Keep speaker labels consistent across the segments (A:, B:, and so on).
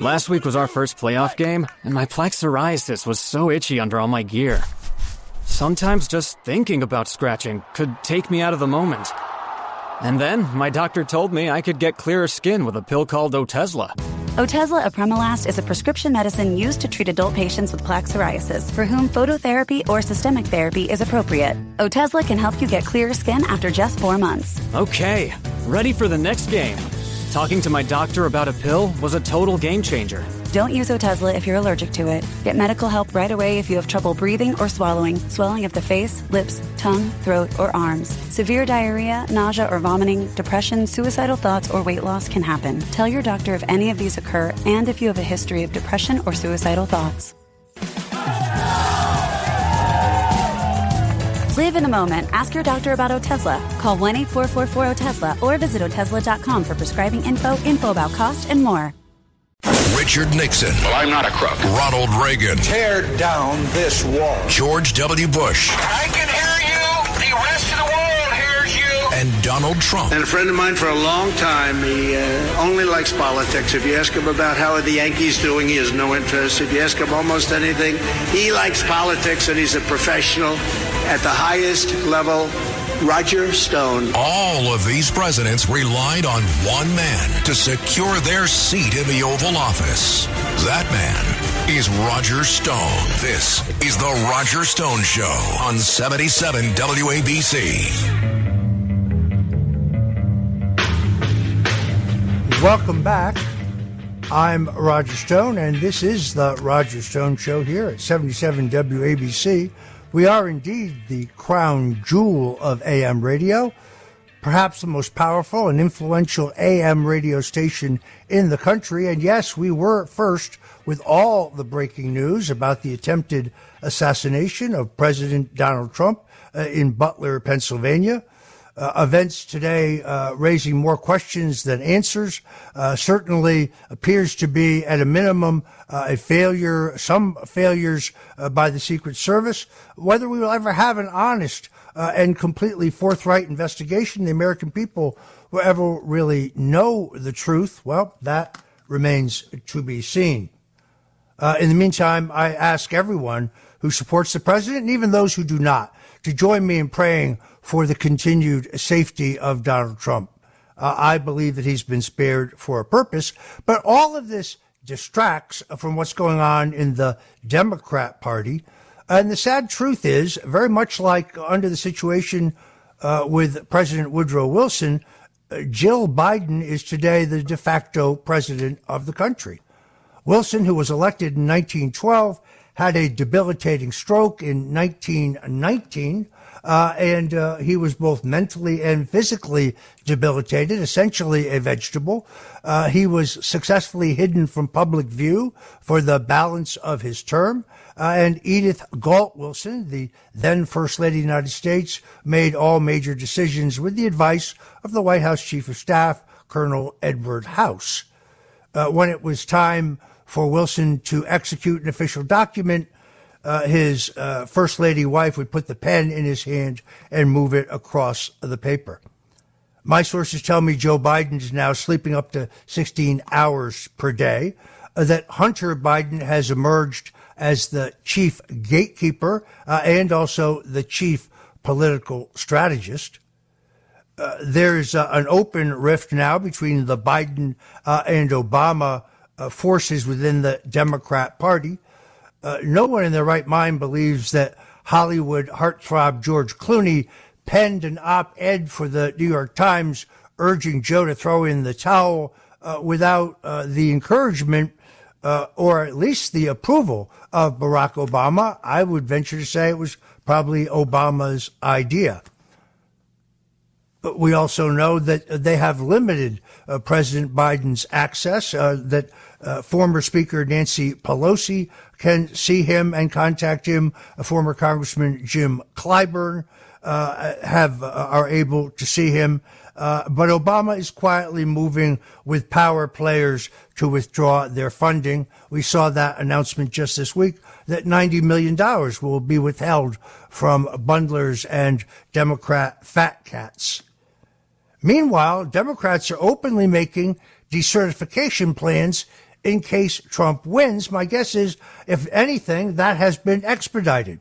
A: Last week was our first playoff game, and my plaque psoriasis was so itchy under all my gear. Sometimes just thinking about scratching could take me out of the moment. And then my doctor told me I could get clearer skin with a pill called Otezla.
B: Otezla apremilast is a prescription medicine used to treat adult patients with plaque psoriasis for whom phototherapy or systemic therapy is appropriate. Otezla can help you get clearer skin after just 4 months.
A: Okay, ready for the next game. Talking to my doctor about a pill was a total game changer.
B: Don't use Otezla if you're allergic to it. Get medical help right away if you have trouble breathing or swallowing, swelling of the face, lips, tongue, throat, or arms. Severe diarrhea, nausea or vomiting, depression, suicidal thoughts, or weight loss can happen. Tell your doctor if any of these occur and if you have a history of depression or suicidal thoughts. Live in the moment. Ask your doctor about Otezla. Call 1-844-4-OTEZLA or visit Otezla.com for prescribing info about cost, and more.
C: Richard Nixon.
D: Well, I'm not a crook.
C: Ronald Reagan.
E: Tear down this wall.
C: George W. Bush.
D: I can hear you. The rest of the world hears you.
C: And Donald Trump.
F: And a friend of mine for a long time, he only likes politics. If you ask him about how are the Yankees doing, he has no interest. If you ask him almost anything, he likes politics, and he's a professional at the highest level. Roger Stone.
C: All of these presidents relied on one man to secure their seat in the Oval Office. That man is Roger Stone. This is the Roger Stone Show on 77 WABC.
G: Welcome back. I'm Roger Stone, and this is the Roger Stone Show here at 77 WABC. We are indeed the crown jewel of AM radio, perhaps the most powerful and influential AM radio station in the country. And yes, we were first with all the breaking news about the attempted assassination of President Donald Trump in Butler, Pennsylvania. Events today raising more questions than answers. Certainly appears to be, at a minimum, a failure, some failures by the Secret Service. Whether we will ever have an honest and completely forthright investigation, the American people will ever really know the truth, well, that remains to be seen. In the meantime, I ask everyone who supports the president, and even those who do not, to join me in praying for the continued safety of Donald Trump. I believe that he's been spared for a purpose, but all of this distracts from what's going on in the Democrat Party. And the sad truth is, very much like under the situation with President Woodrow Wilson, Jill Biden is today the de facto president of the country. Wilson, who was elected in 1912, had a debilitating stroke in 1919, and he was both mentally and physically debilitated, essentially a vegetable. He was successfully hidden from public view for the balance of his term. And Edith Galt Wilson, the then First Lady of the United States, made all major decisions with the advice of the White House Chief of Staff, Colonel Edward House. When it was time for Wilson to execute an official document, his First Lady wife would put the pen in his hand and move it across the paper. My sources tell me Joe Biden is now sleeping up to 16 hours per day, that Hunter Biden has emerged as the chief gatekeeper and also the chief political strategist. There's an open rift now between the Biden and Obama forces within the Democrat Party. No one in their right mind believes that Hollywood heartthrob George Clooney penned an op-ed for the New York Times urging Joe to throw in the towel without the encouragement or at least the approval of Barack Obama. I would venture to say it was probably Obama's idea. But we also know that they have limited President Biden's access, that former Speaker Nancy Pelosi can see him and contact him. Former Congressman Jim Clyburn are able to see him. But Obama is quietly moving with power players to withdraw their funding. We saw that announcement just this week that $90 million will be withheld from bundlers and Democrat fat cats. Meanwhile, Democrats are openly making decertification plans in case Trump wins. My guess is, if anything, that has been expedited.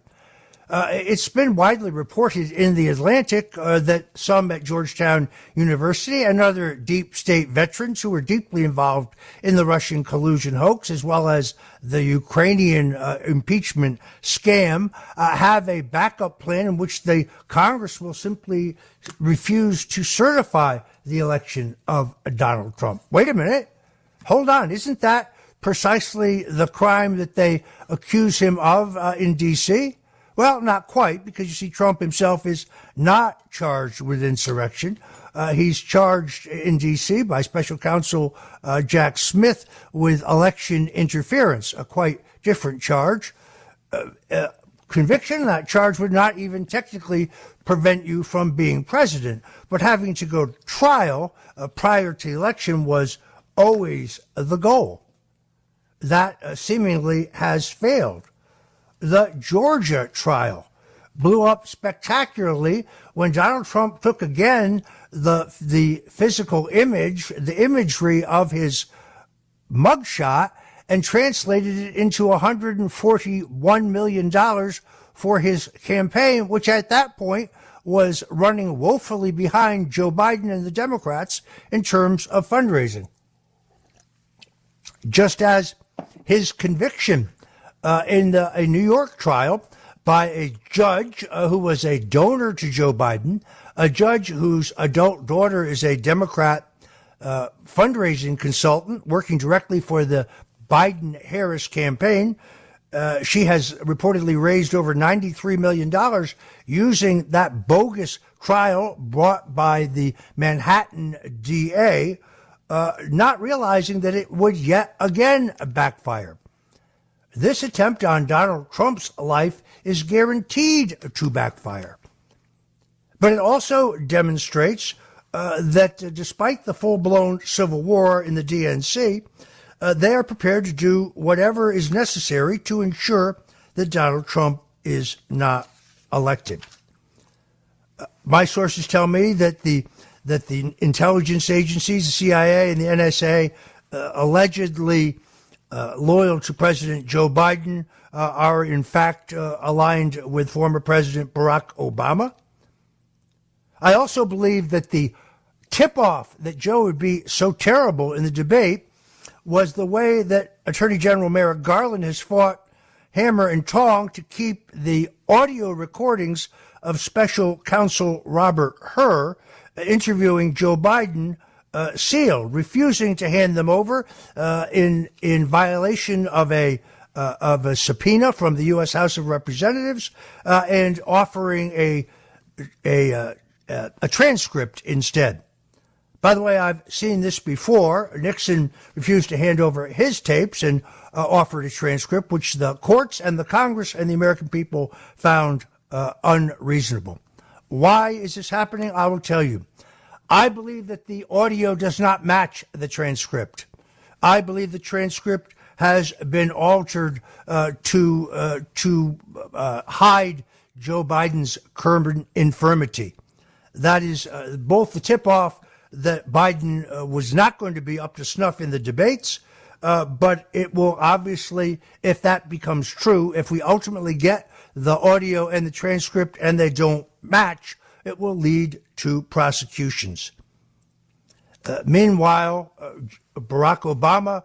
G: It's been widely reported in The Atlantic that some at Georgetown University and other deep state veterans who were deeply involved in the Russian collusion hoax, as well as the Ukrainian impeachment scam, have a backup plan in which the Congress will simply refuse to certify the election of Donald Trump. Wait a minute. Hold on. Isn't that precisely the crime that they accuse him of in D.C.? Well, not quite, because you see, Trump himself is not charged with insurrection. He's charged in D.C. by special counsel Jack Smith with election interference, a quite different charge. Conviction, that charge would not even technically prevent you from being president, but having to go to trial prior to the election was always the goal. That seemingly has failed. The Georgia trial blew up spectacularly when Donald Trump took again the physical image, the imagery of his mugshot, and translated it into $141 million for his campaign, which at that point was running woefully behind Joe Biden and the Democrats in terms of fundraising. Just as his conviction in a New York trial by a judge who was a donor to Joe Biden, a judge whose adult daughter is a Democrat fundraising consultant working directly for the Biden-Harris campaign. She has reportedly raised over $93 million using that bogus trial brought by the Manhattan DA, not realizing that it would yet again backfire. This attempt on Donald Trump's life is guaranteed to backfire. But it also demonstrates that despite the full-blown civil war in the DNC, they are prepared to do whatever is necessary to ensure that Donald Trump is not elected. My sources tell me that the intelligence agencies, the CIA and the NSA, allegedly loyal to President Joe Biden, are in fact aligned with former President Barack Obama. I also believe that the tip-off that Joe would be so terrible in the debate was the way that Attorney General Merrick Garland has fought hammer and tong to keep the audio recordings of Special Counsel Robert Hur interviewing Joe Biden sealed, refusing to hand them over in violation of a subpoena from the U.S. House of Representatives, and offering a transcript instead. By the way, I've seen this before. Nixon refused to hand over his tapes and offered a transcript, which the courts and the Congress and the American people found unreasonable. Why is this happening? I will tell you. I believe that the audio does not match the transcript. I believe the transcript has been altered to hide Joe Biden's current infirmity. That is both the tip-off that Biden was not going to be up to snuff in the debates, but it will obviously, if that becomes true, if we ultimately get the audio and the transcript and they don't match, it will lead to prosecutions. Meanwhile, Barack Obama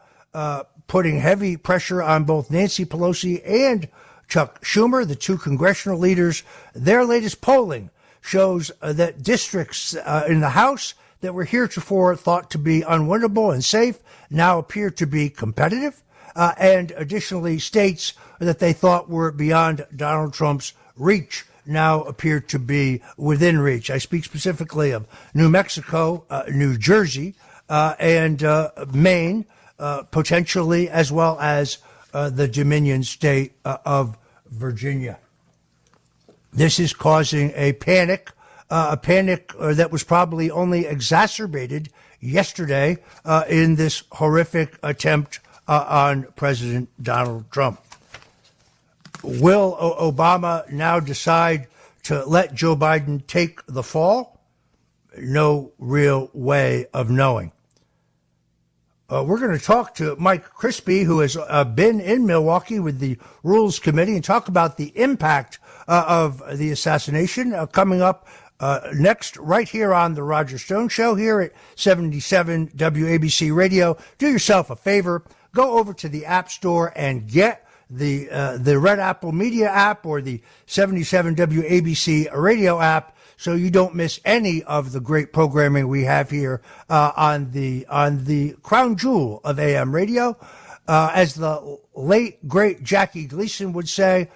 G: putting heavy pressure on both Nancy Pelosi and Chuck Schumer, the two congressional leaders. Their latest polling shows that districts in the House that were heretofore thought to be unwinnable and safe now appear to be competitive, and additionally states that they thought were beyond Donald Trump's reach now appear to be within reach. I speak specifically of New Mexico, New Jersey, and Maine, potentially, as well as the Dominion state of Virginia. This is causing a panic that was probably only exacerbated yesterday in this horrific attempt on President Donald Trump. Will Obama now decide to let Joe Biden take the fall? No real way of knowing. We're going to talk to Mike Crispy, who has been in Milwaukee with the Rules Committee, and talk about the impact of the assassination coming up next right here on the Roger Stone Show here at 77 WABC Radio. Do yourself a favor. Go over to the App Store and get the Red Apple Media app or the 77 WABC Radio app, so you don't miss any of the great programming we have here on the crown jewel of AM radio. As the late, great Jackie Gleason would say,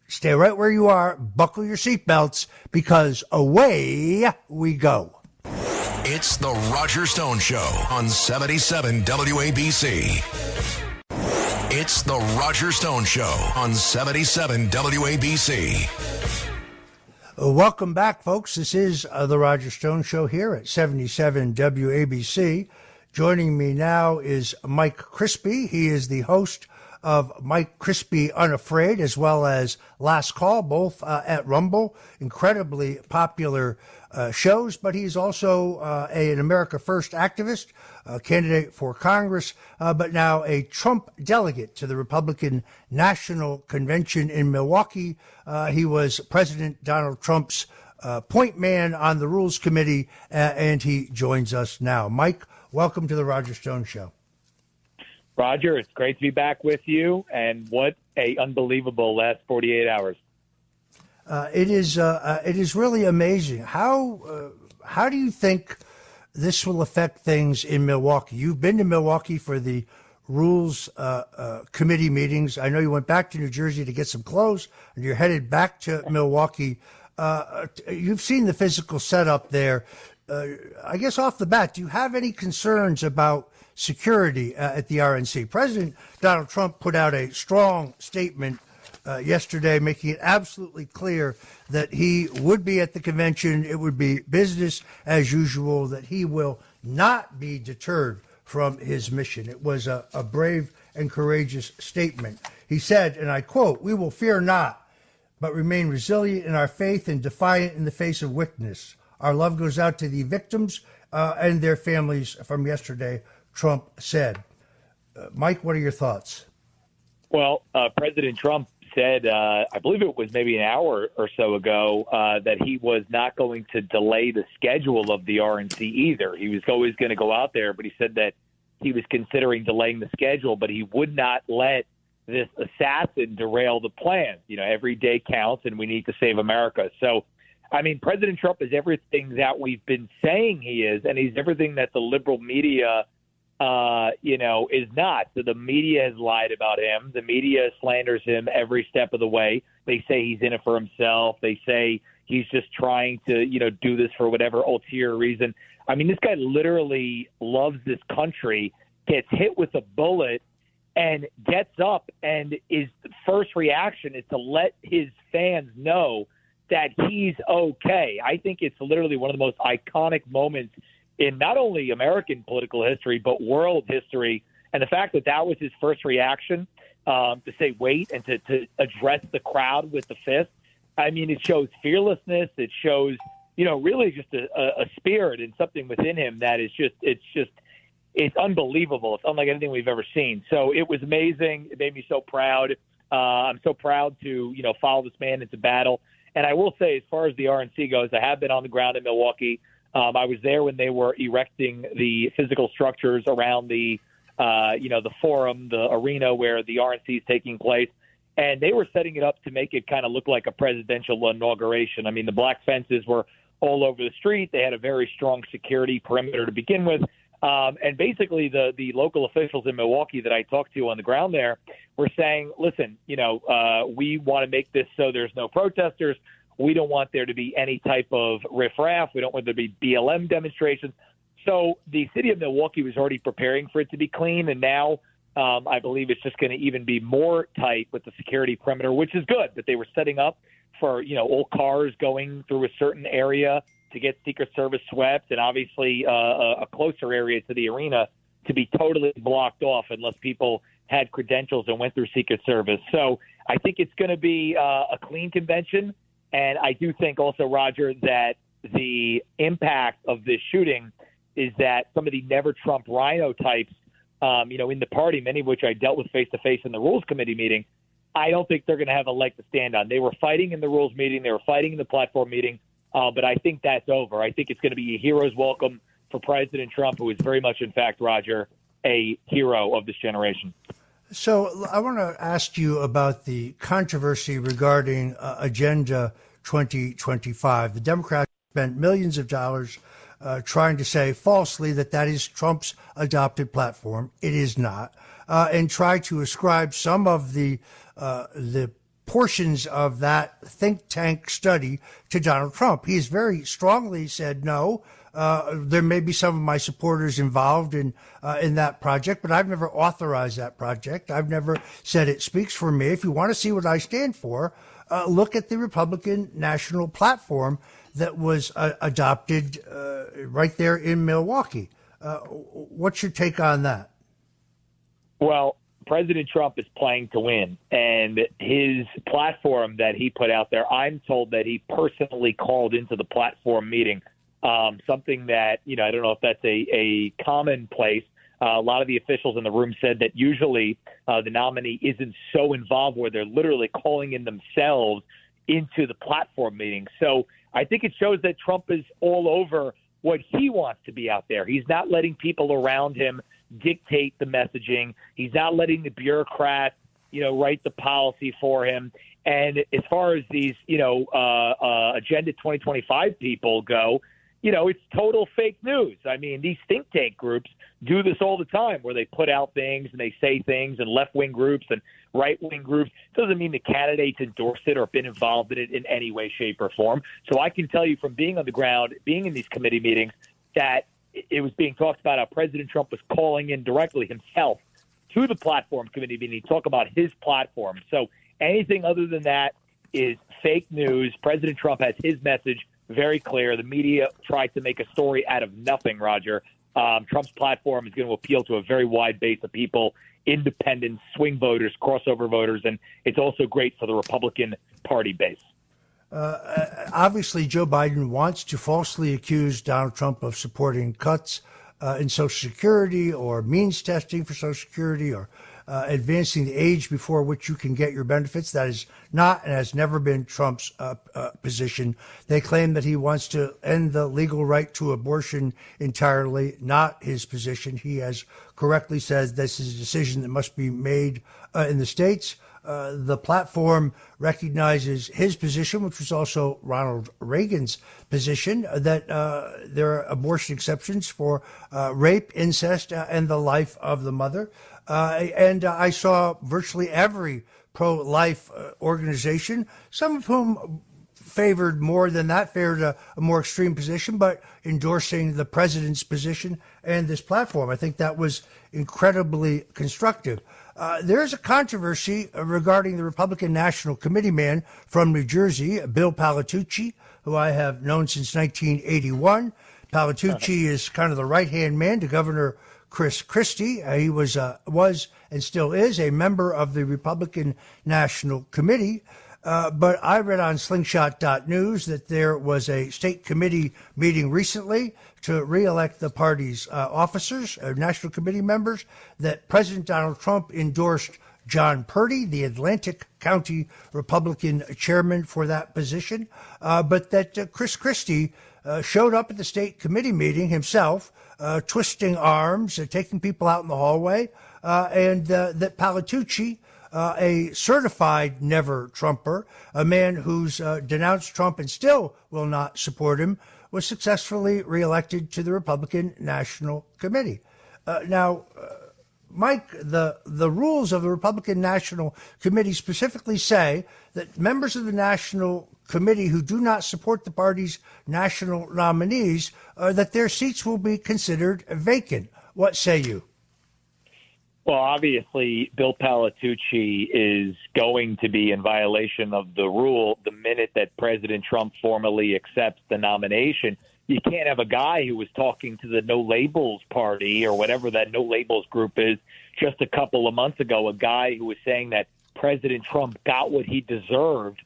G: stay right where you are, buckle your seatbelts, because away we go.
C: It's the Roger Stone Show on 77 WABC. It's the Roger Stone Show on 77 WABC.
G: Welcome back, folks. This is the Roger Stone Show here at 77 WABC. Joining me now is Mike Crispy. He is the host of Mike Crispy Unafraid, as well as Last Call, both at Rumble. Incredibly popular shows, but he's also an America First activist, a candidate for Congress, but now a Trump delegate to the Republican National Convention in Milwaukee. He was President Donald Trump's point man on the Rules Committee, and he joins us now. Mike, welcome to the Roger Stone Show.
H: Roger, it's great to be back with you, and what a unbelievable last 48 hours.
G: It is really amazing. How do you think this will affect things in Milwaukee? You've been to Milwaukee for the Rules Committee meetings. I know you went back to New Jersey to get some clothes, and you're headed back to Milwaukee. You've seen the physical setup there. I guess off the bat, do you have any concerns about security at the RNC? President Donald Trump put out a strong statement yesterday, making it absolutely clear that he would be at the convention. It would be business as usual, that he will not be deterred from his mission. It was a brave and courageous statement. He said, and I quote, "We will fear not, but remain resilient in our faith and defiant in the face of weakness. Our love goes out to the victims and their families from yesterday," Trump said. Mike, what are your thoughts?
H: Well, President Trump said, I believe it was maybe an hour or so ago, that he was not going to delay the schedule of the RNC either. He was always going to go out there, but he said that he was considering delaying the schedule, but he would not let this assassin derail the plans. You know, every day counts, and we need to save America. So, I mean, President Trump is everything that we've been saying he is, and he's everything that the liberal media is not. So the media has lied about him. The media slanders him every step of the way. They say he's in it for himself. They say he's just trying to, do this for whatever ulterior reason. I mean, this guy literally loves this country, gets hit with a bullet, and gets up, and his first reaction is to let his fans know that he's okay. I think it's literally one of the most iconic moments in not only American political history, but world history. And the fact that that was his first reaction, to say wait and to address the crowd with the fist, I mean, it shows fearlessness. It shows, really just a spirit and something within him that is it's unbelievable. It's unlike anything we've ever seen. So it was amazing. It made me so proud. I'm so proud to, follow this man into battle. And I will say, as far as the RNC goes, I have been on the ground in Milwaukee. I was there when they were erecting the physical structures around the forum, the arena where the RNC is taking place. And they were setting it up to make it kind of look like a presidential inauguration. I mean, the black fences were all over the street. They had a very strong security perimeter to begin with. And basically the local officials in Milwaukee that I talked to on the ground there were saying, listen, we want to make this so there's no protesters. We don't want there to be any type of riffraff. We don't want there to be BLM demonstrations. So the city of Milwaukee was already preparing for it to be clean, and now I believe it's just going to even be more tight with the security perimeter, which is good, that they were setting up for, all cars going through a certain area to get Secret Service swept, and obviously a closer area to the arena to be totally blocked off unless people had credentials and went through Secret Service. So I think it's going to be a clean convention. And I do think also, Roger, that the impact of this shooting is that some of the never Trump rhino types in the party, many of which I dealt with face-to-face in the Rules Committee meeting, I don't think they're going to have a leg to stand on. They were fighting in the Rules meeting. They were fighting in the platform meeting. But I think that's over. I think it's going to be a hero's welcome for President Trump, who is very much, in fact, Roger, a hero of this generation.
G: So I want to ask you about the controversy regarding Agenda 2025. The Democrats spent millions of dollars trying to say falsely that is Trump's adopted platform. It is not. And try to ascribe some of the portions of that think tank study to Donald Trump. He has very strongly said no. There may be some of my supporters involved in that project, but I've never authorized that project. I've never said it speaks for me. If you want to see what I stand for, look at the Republican National Platform that was adopted right there in Milwaukee. What's your take on that?
H: Well, President Trump is playing to win, and his platform that he put out there, I'm told that he personally called into the platform meeting, something that, I don't know if that's a commonplace. A lot of the officials in the room said that usually the nominee isn't so involved where they're literally calling in themselves into the platform meeting. So I think it shows that Trump is all over what he wants to be out there. He's not letting people around him dictate the messaging. He's not letting the bureaucrats, write the policy for him. And as far as these, Agenda 2025 people go, it's total fake news. I mean, these think tank groups do this all the time where they put out things and they say things, and left-wing groups and right-wing groups. Doesn't mean the candidates endorsed it or been involved in it in any way, shape, or form. So I can tell you from being on the ground, being in these committee meetings, that it was being talked about how President Trump was calling in directly himself to the platform committee meeting to talk about his platform. So anything other than that is fake news. President Trump has his message very clear. The media tried to make a story out of nothing, Roger. Trump's platform is going to appeal to a very wide base of people, independents, swing voters, crossover voters, and it's also great for the Republican Party base.
G: Obviously, Joe Biden wants to falsely accuse Donald Trump of supporting cuts in Social Security or means testing for Social Security or advancing the age before which you can get your benefits. That is not and has never been Trump's position. They claim that he wants to end the legal right to abortion entirely, not his position. He has correctly said this is a decision that must be made in the states. The platform recognizes his position, which was also Ronald Reagan's position, that there are abortion exceptions for rape, incest, and the life of the mother. And I saw virtually every pro-life organization, some of whom favored more than that, favored a more extreme position, but endorsing the president's position and this platform. I think that was incredibly constructive. There's a controversy regarding the Republican National Committee man from New Jersey, Bill Palatucci, who I have known since 1981. Palatucci is kind of the right-hand man to Governor Chris Christie. He was and still is a member of the Republican National Committee. But I read on slingshot.news that there was a state committee meeting recently to reelect the party's officers, National Committee members, that President Donald Trump endorsed John Purdy, the Atlantic County Republican chairman for that position, but that Chris Christie showed up at the state committee meeting himself, twisting arms, taking people out in the hallway, and that Palatucci, a certified never-Trumper, a man who's denounced Trump and still will not support him, was successfully reelected to the Republican National Committee. Now, Mike, the rules of the Republican National Committee specifically say that members of the National Committee who do not support the party's national nominees, that their seats will be considered vacant. What say you?
H: Well, obviously, Bill Palatucci is going to be in violation of the rule the minute that President Trump formally accepts the nomination. You can't have a guy who was talking to the No Labels Party or whatever that No Labels group is just a couple of months ago, a guy who was saying that President Trump got what he deserved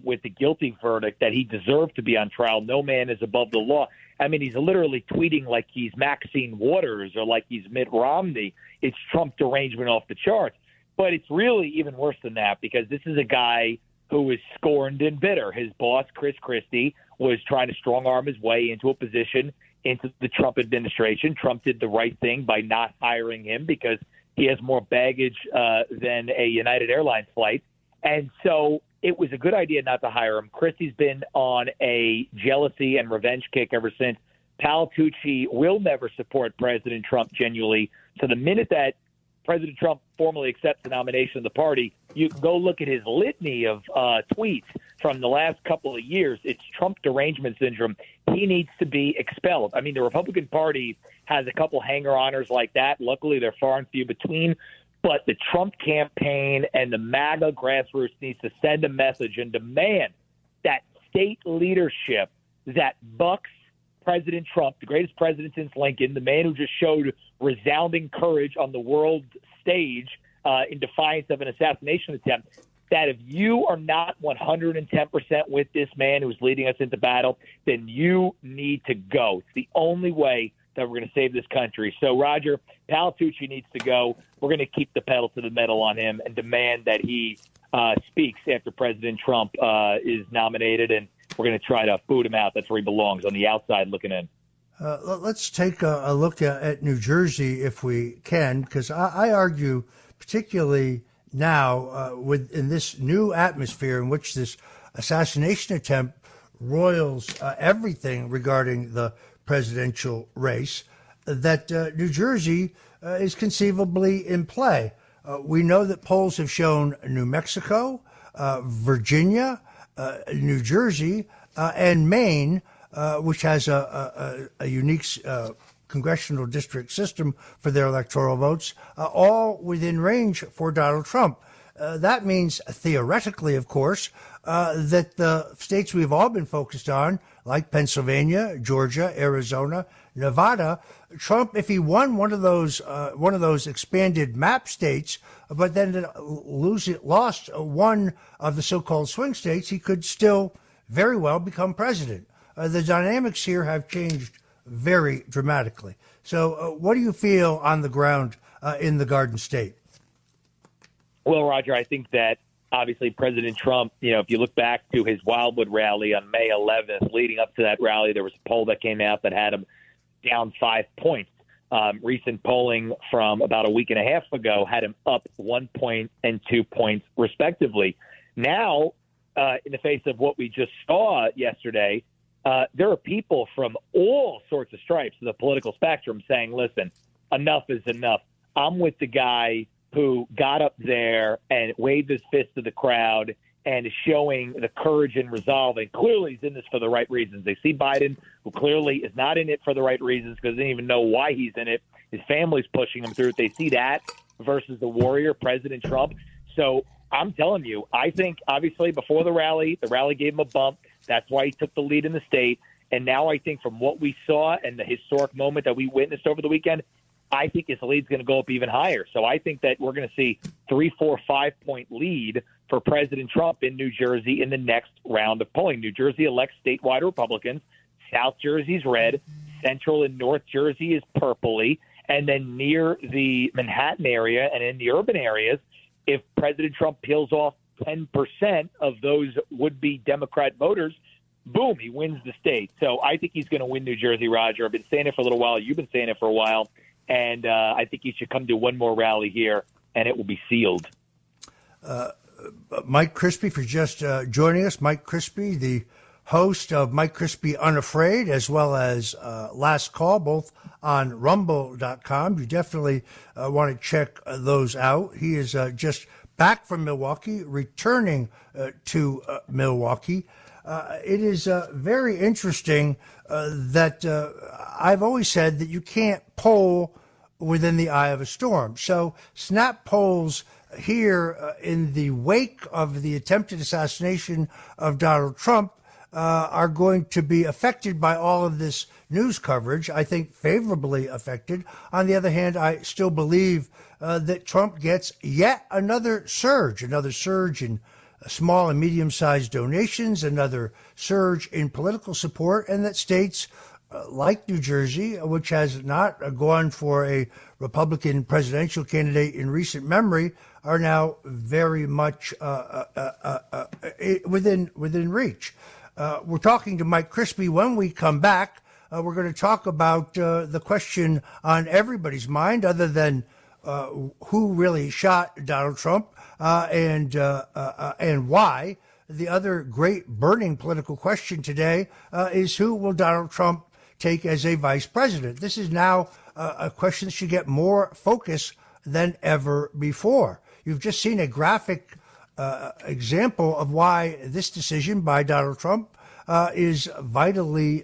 H: with the guilty verdict that he deserved to be on trial. No man is above the law. I mean, he's literally tweeting like he's Maxine Waters or like he's Mitt Romney. It's Trump derangement off the charts. But it's really even worse than that, because this is a guy who is scorned and bitter. His boss, Chris Christie, was trying to strong-arm his way into a position into the Trump administration. Trump did the right thing by not hiring him because he has more baggage than a United Airlines flight. And so it was a good idea not to hire him. Christie's been on a jealousy and revenge kick ever since. Palatucci will never support President Trump genuinely. So the minute that President Trump formally accepts the nomination of the party, you can go look at his litany of tweets from the last couple of years. It's Trump derangement syndrome. He needs to be expelled. I mean, the Republican Party has a couple hanger-oners like that. Luckily, they're far and few between. But the Trump campaign and the MAGA grassroots needs to send a message and demand that state leadership that bucks President Trump, the greatest president since Lincoln, the man who just showed resounding courage on the world stage in defiance of an assassination attempt, that if you are not 110% with this man who's leading us into battle, then you need to go. It's the only way that we're going to save this country. So, Roger, Palatucci needs to go. We're going to keep the pedal to the metal on him and demand that he speaks after President Trump is nominated, and we're going to try to boot him out. That's where he belongs, on the outside looking in.
G: Let's take a look at New Jersey, if we can, because I argue, particularly now, in this new atmosphere in which this assassination attempt roils everything regarding the presidential race, that New Jersey is conceivably in play. We know that polls have shown New Mexico, Virginia, New Jersey, and Maine, which has a unique congressional district system for their electoral votes, all within range for Donald Trump. That means, theoretically, of course, that the states we've all been focused on, like Pennsylvania, Georgia, Arizona, Nevada, Trump, if he won one of those expanded map states, but then lost one of the so-called swing states, he could still very well become president. The dynamics here have changed very dramatically. So what do you feel on the ground in the Garden State?
H: Well, Roger, I think that obviously President Trump, if you look back to his Wildwood rally on May 11th, leading up to that rally, there was a poll that came out that had him down 5 points. Recent polling from about a week and a half ago had him up 1 point and 2 points, respectively. Now, in the face of what we just saw yesterday, there are people from all sorts of stripes of the political spectrum saying, listen, enough is enough. I'm with the guy who got up there and waved his fist to the crowd and is showing the courage and resolve. And clearly he's in this for the right reasons. They see Biden, who clearly is not in it for the right reasons because they don't even know why he's in it. His family's pushing him through it. They see that versus the warrior, President Trump. So I'm telling you, I think obviously before the rally gave him a bump. That's why he took the lead in the state. And now I think from what we saw and the historic moment that we witnessed over the weekend, I think his lead's going to go up even higher. So I think that we're going to see 3, 4, 5 point lead for President Trump in New Jersey in the next round of polling. New Jersey elects statewide Republicans. South Jersey's red. Central and North Jersey is purpley. And then near the Manhattan area and in the urban areas, if President Trump peels off 10% of those would-be Democrat voters, boom, he wins the state. So I think he's going to win New Jersey, Roger. I've been saying it for a little while. You've been saying it for a while. And I think he should come to one more rally here, and it will be sealed.
G: Mike Crispy for just joining us. Mike Crispy, the host of Mike Crispy Unafraid, as well as Last Call, both on rumble.com. You definitely want to check those out. He is just back from Milwaukee, returning to Milwaukee. It is very interesting that I've always said that you can't poll within the eye of a storm. So snap polls here in the wake of the attempted assassination of Donald Trump are going to be affected by all of this news coverage, I think favorably affected. On the other hand, I still believe that Trump gets yet another surge in small and medium-sized donations, another surge in political support, and that states like New Jersey, which has not gone for a Republican presidential candidate in recent memory, are now very much within reach. We're talking to Mike Crispy. When we come back, we're going to talk about the question on everybody's mind, other than who really shot Donald Trump and why. The other great burning political question today is who will Donald Trump take as a vice president? This is now a question that should get more focus than ever before. You've just seen a graphic example of why this decision by Donald Trump is vitally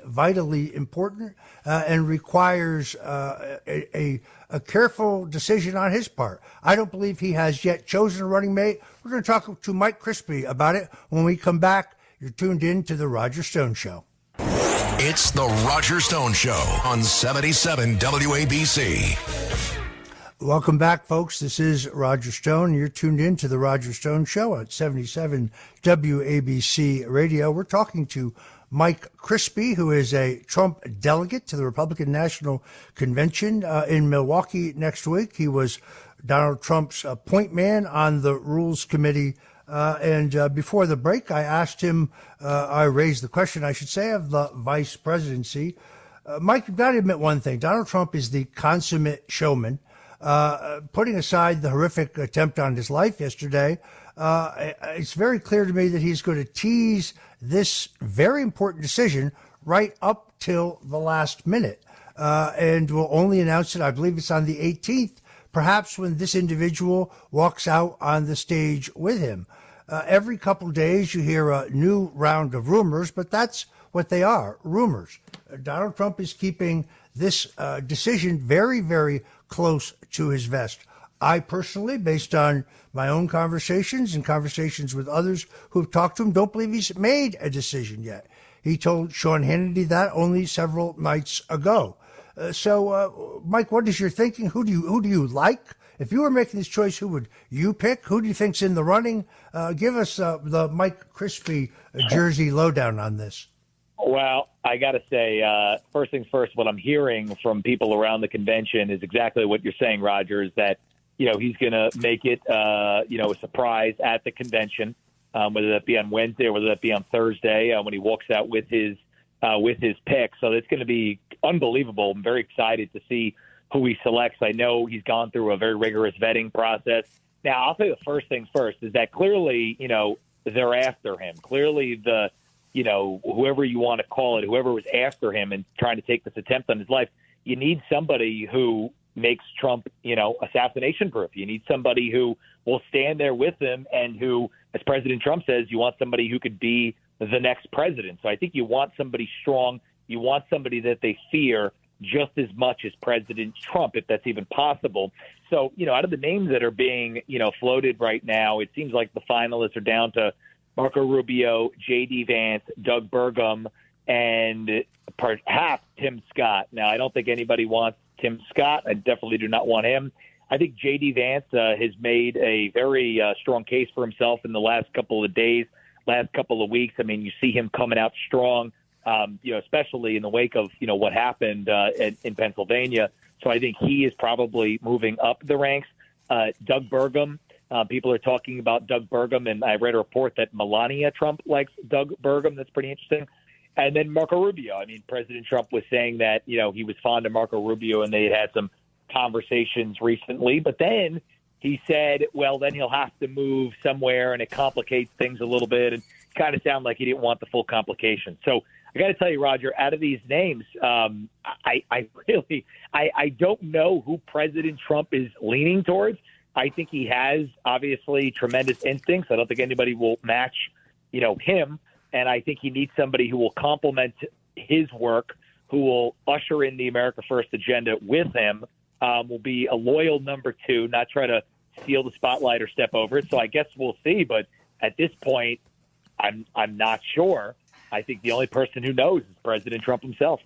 G: important and requires a careful decision on his part. I don't believe he has yet chosen a running mate. We're going to talk to Mike Crispy about it when we come back. You're tuned in to The Roger Stone Show.
C: It's The Roger Stone Show on 77 WABC.
G: Welcome back, folks. This is Roger Stone. You're tuned in to The Roger Stone Show on 77 WABC Radio. We're talking to Mike Crispy, who is a Trump delegate to the Republican National Convention in Milwaukee next week. He was Donald Trump's point man on the Rules Committee. And before the break, I asked him, I raised the question, I should say, of the vice presidency. Mike, you've got to admit one thing. Donald Trump is the consummate showman. Putting aside the horrific attempt on his life yesterday, it's very clear to me that he's going to tease this very important decision right up till the last minute. And will only announce it, I believe it's on the 18th, perhaps when this individual walks out on the stage with him. Every couple of days you hear a new round of rumors, but that's what they are, rumors. Donald Trump is keeping this decision very, very close to his vest. I personally, based on my own conversations and conversations with others who've talked to him, don't believe he's made a decision yet. He told Sean Hannity that only several nights ago. So, Mike, what is your thinking? Who do you like? If you were making this choice, who would you pick? Who do you think's in the running? Give us the Mike Crispy Jersey lowdown on this.
H: Well, I got to say, first things first, what I'm hearing from people around the convention is exactly what you're saying, Roger, is that, he's going to make it, a surprise at the convention, whether that be on Wednesday or whether that be on Thursday when he walks out with his pick. So it's going to be unbelievable. I'm very excited to see who he selects. I know he's gone through a very rigorous vetting process. Now, I'll say the first things first is that clearly, they're after him. Clearly whoever you want to call it, whoever was after him and trying to take this attempt on his life, you need somebody who makes Trump, assassination proof. You need somebody who will stand there with him and who, as President Trump says, you want somebody who could be the next president. So I think you want somebody strong. You want somebody that they fear just as much as President Trump, if that's even possible. So, out of the names that are being, floated right now, it seems like the finalists are down to Marco Rubio, J.D. Vance, Doug Burgum, and perhaps Tim Scott. Now, I don't think anybody wants Tim Scott. I definitely do not want him. I think J.D. Vance has made a very strong case for himself in the last couple of days, last couple of weeks. I mean, you see him coming out strong, especially in the wake of, what happened in Pennsylvania. So I think he is probably moving up the ranks. Doug Burgum. People are talking about Doug Burgum, and I read a report that Melania Trump likes Doug Burgum. That's pretty interesting. And then Marco Rubio. I mean, President Trump was saying that, he was fond of Marco Rubio, and they had some conversations recently. But then he said, well, then he'll have to move somewhere, and it complicates things a little bit, and kind of sound like he didn't want the full complication. So I got to tell you, Roger, out of these names, I don't know who President Trump is leaning towards. I think he has, obviously, tremendous instincts. I don't think anybody will match, him. And I think he needs somebody who will complement his work, who will usher in the America First agenda with him, will be a loyal number two, not try to steal the spotlight or step over it. So I guess we'll see. But at this point, I'm not sure. I think the only person who knows is President Trump himself.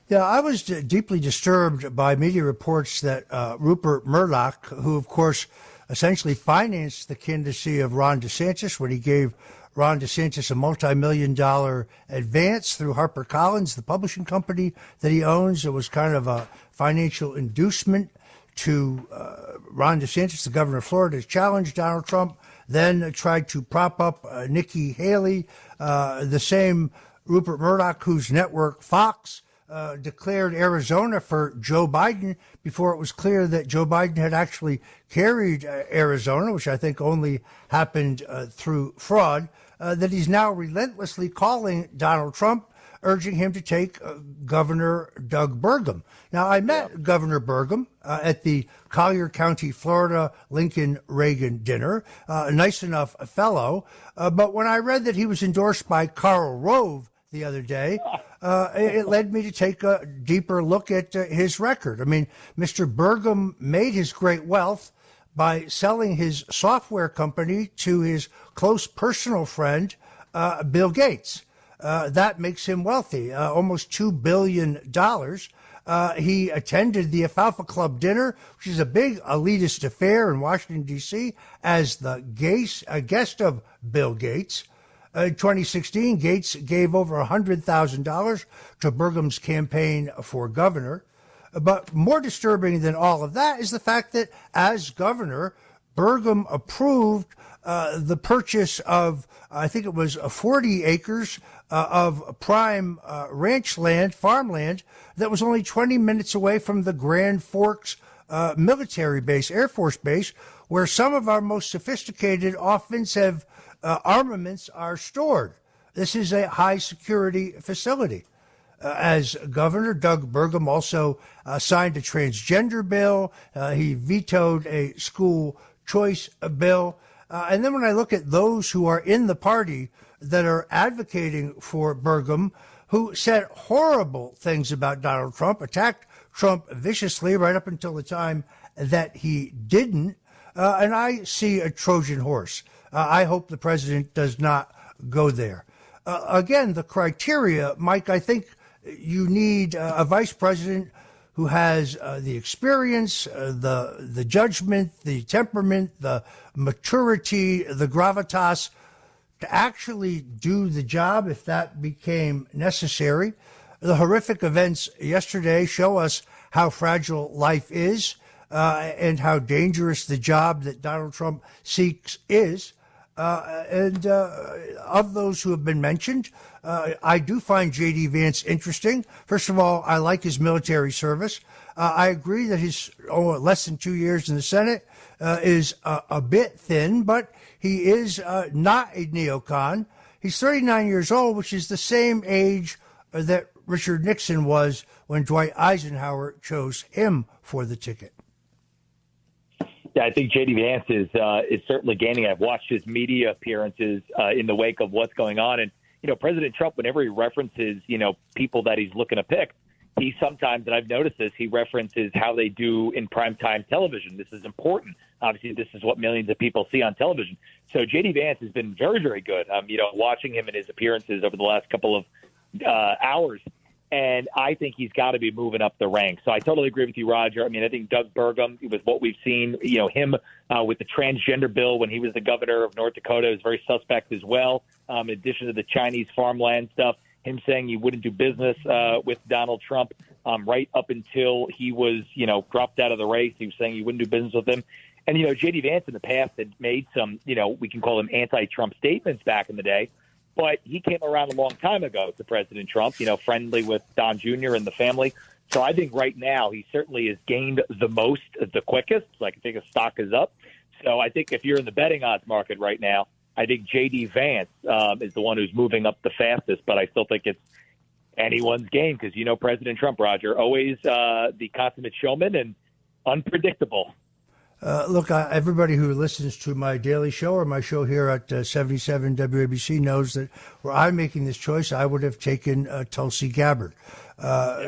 G: Yeah, I was deeply disturbed by media reports that Rupert Murdoch, who, of course, essentially financed the candidacy of Ron DeSantis when he gave Ron DeSantis a multi-million-dollar advance through HarperCollins, the publishing company that he owns. It was kind of a financial inducement to Ron DeSantis, the governor of Florida, to challenge Donald Trump, then tried to prop up Nikki Haley, the same Rupert Murdoch, whose network Fox declared Arizona for Joe Biden before it was clear that Joe Biden had actually carried Arizona, which I think only happened through fraud, that he's now relentlessly calling Donald Trump, urging him to take Governor Doug Burgum. Now, I met Governor Burgum at the Collier County, Florida, Lincoln Reagan dinner, a nice enough fellow. But when I read that he was endorsed by Karl Rove the other day, it led me to take a deeper look at his record. I mean, Mr. Burgum made his great wealth by selling his software company to his close personal friend, Bill Gates. That makes him wealthy, almost $2 billion. He attended the Alfalfa Club dinner, which is a big elitist affair in Washington, D.C., as the guest of Bill Gates. In 2016, Gates gave over $100,000 to Burgum's campaign for governor. But more disturbing than all of that is the fact that as governor, Burgum approved the purchase of, I think it was 40 acres of prime ranch land, farmland, that was only 20 minutes away from the Grand Forks military base, Air Force Base, where some of our most sophisticated offensive armaments are stored. This is a high security facility. As governor, Doug Burgum also signed a transgender bill. He vetoed a school choice bill. And then when I look at those who are in the party that are advocating for Burgum, who said horrible things about Donald Trump, attacked Trump viciously right up until the time that he didn't, and I see a Trojan horse. I hope the president does not go there. Again, the criteria, Mike, I think you need a vice president who has the experience, the judgment, the temperament, the maturity, the gravitas to actually do the job if that became necessary. The horrific events yesterday show us how fragile life is and how dangerous the job that Donald Trump seeks is. And of those who have been mentioned, I do find J.D. Vance interesting. First of all, I like his military service. I agree that his less than 2 years in the Senate is a bit thin, but he is not a neocon. He's 39 years old, which is the same age that Richard Nixon was when Dwight Eisenhower chose him for the ticket.
H: Yeah, I think J.D. Vance is certainly gaining. I've watched his media appearances in the wake of what's going on. And, President Trump, whenever he references, people that he's looking to pick, he sometimes, and I've noticed this, he references how they do in primetime television. This is important. Obviously, this is what millions of people see on television. So J.D. Vance has been very, very good. Watching him in his appearances over the last couple of hours. And I think he's got to be moving up the ranks. So I totally agree with you, Roger. I mean, I think Doug Burgum, with what we've seen, him with the transgender bill when he was the governor of North Dakota is very suspect as well. In addition to the Chinese farmland stuff, him saying he wouldn't do business with Donald Trump right up until he was, dropped out of the race. He was saying he wouldn't do business with him. And, J.D. Vance in the past had made some, we can call them anti-Trump statements back in the day. But he came around a long time ago to President Trump, friendly with Don Jr. and the family. So I think right now he certainly has gained the most, the quickest. Like I think his stock is up. So I think if you're in the betting odds market right now, I think J.D. Vance is the one who's moving up the fastest. But I still think it's anyone's game because, President Trump, Roger, always the consummate showman and unpredictable.
G: Look, everybody who listens to my daily show or my show here at 77 WABC knows that were I making this choice, I would have taken Tulsi Gabbard.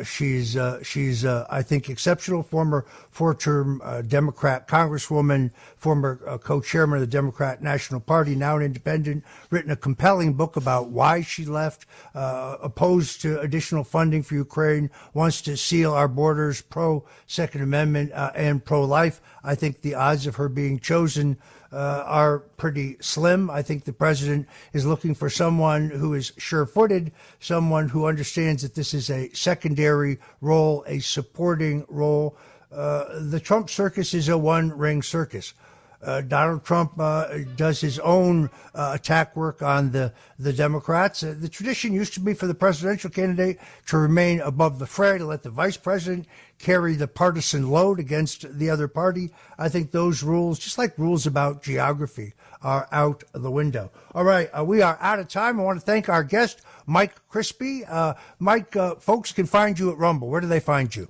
G: She's I think, exceptional. Former four-term Democrat Congresswoman, former co-chairman of the Democrat National Party, now an independent, written a compelling book about why she left, opposed to additional funding for Ukraine, wants to seal our borders, pro-Second Amendment and pro-life. I think the odds of her being chosen are pretty slim. I think the president is looking for someone who is sure-footed, someone who understands that this is a secondary role, a supporting role. The Trump circus is a one-ring circus. Donald Trump does his own attack work on the Democrats. The tradition used to be for the presidential candidate to remain above the fray, to let the vice president carry the partisan load against the other party. I think those rules, just like rules about geography, are out the window. All right, we are out of time. I want to thank our guest, Mike Crispy. Mike, folks can find you at Rumble. Where do they find you?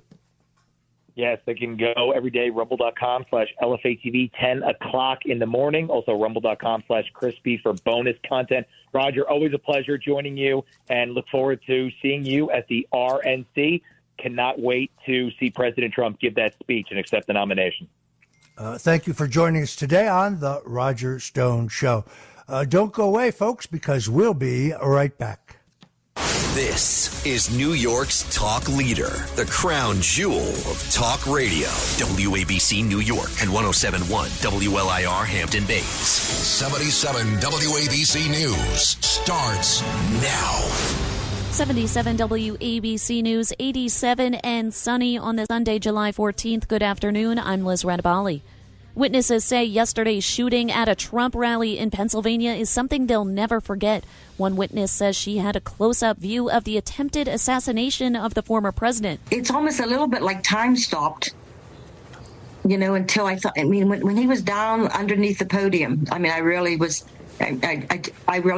H: Yes, they can go every day, rumble.com/LFATV, 10 o'clock in the morning. Also, rumble.com/Crispy for bonus content. Roger, always a pleasure joining you, and look forward to seeing you at the RNC. Cannot wait to see President Trump give that speech and accept the nomination.
G: Thank you for joining us today on The Roger Stone Show. Don't go away, folks, because we'll be right back.
I: This is New York's talk leader, the crown jewel of talk radio. WABC New York and 107.1 WLIR Hampton Bays.
C: 77 WABC News starts now.
J: 77 WABC News, 87 and sunny on the Sunday, July 14th. Good afternoon. I'm Liz Radabali. Witnesses say yesterday's shooting at a Trump rally in Pennsylvania is something they'll never forget. One witness says she had a close-up view of the attempted assassination of the former president.
K: It's almost a little bit like time stopped, until I thought, when he was down underneath the podium, I really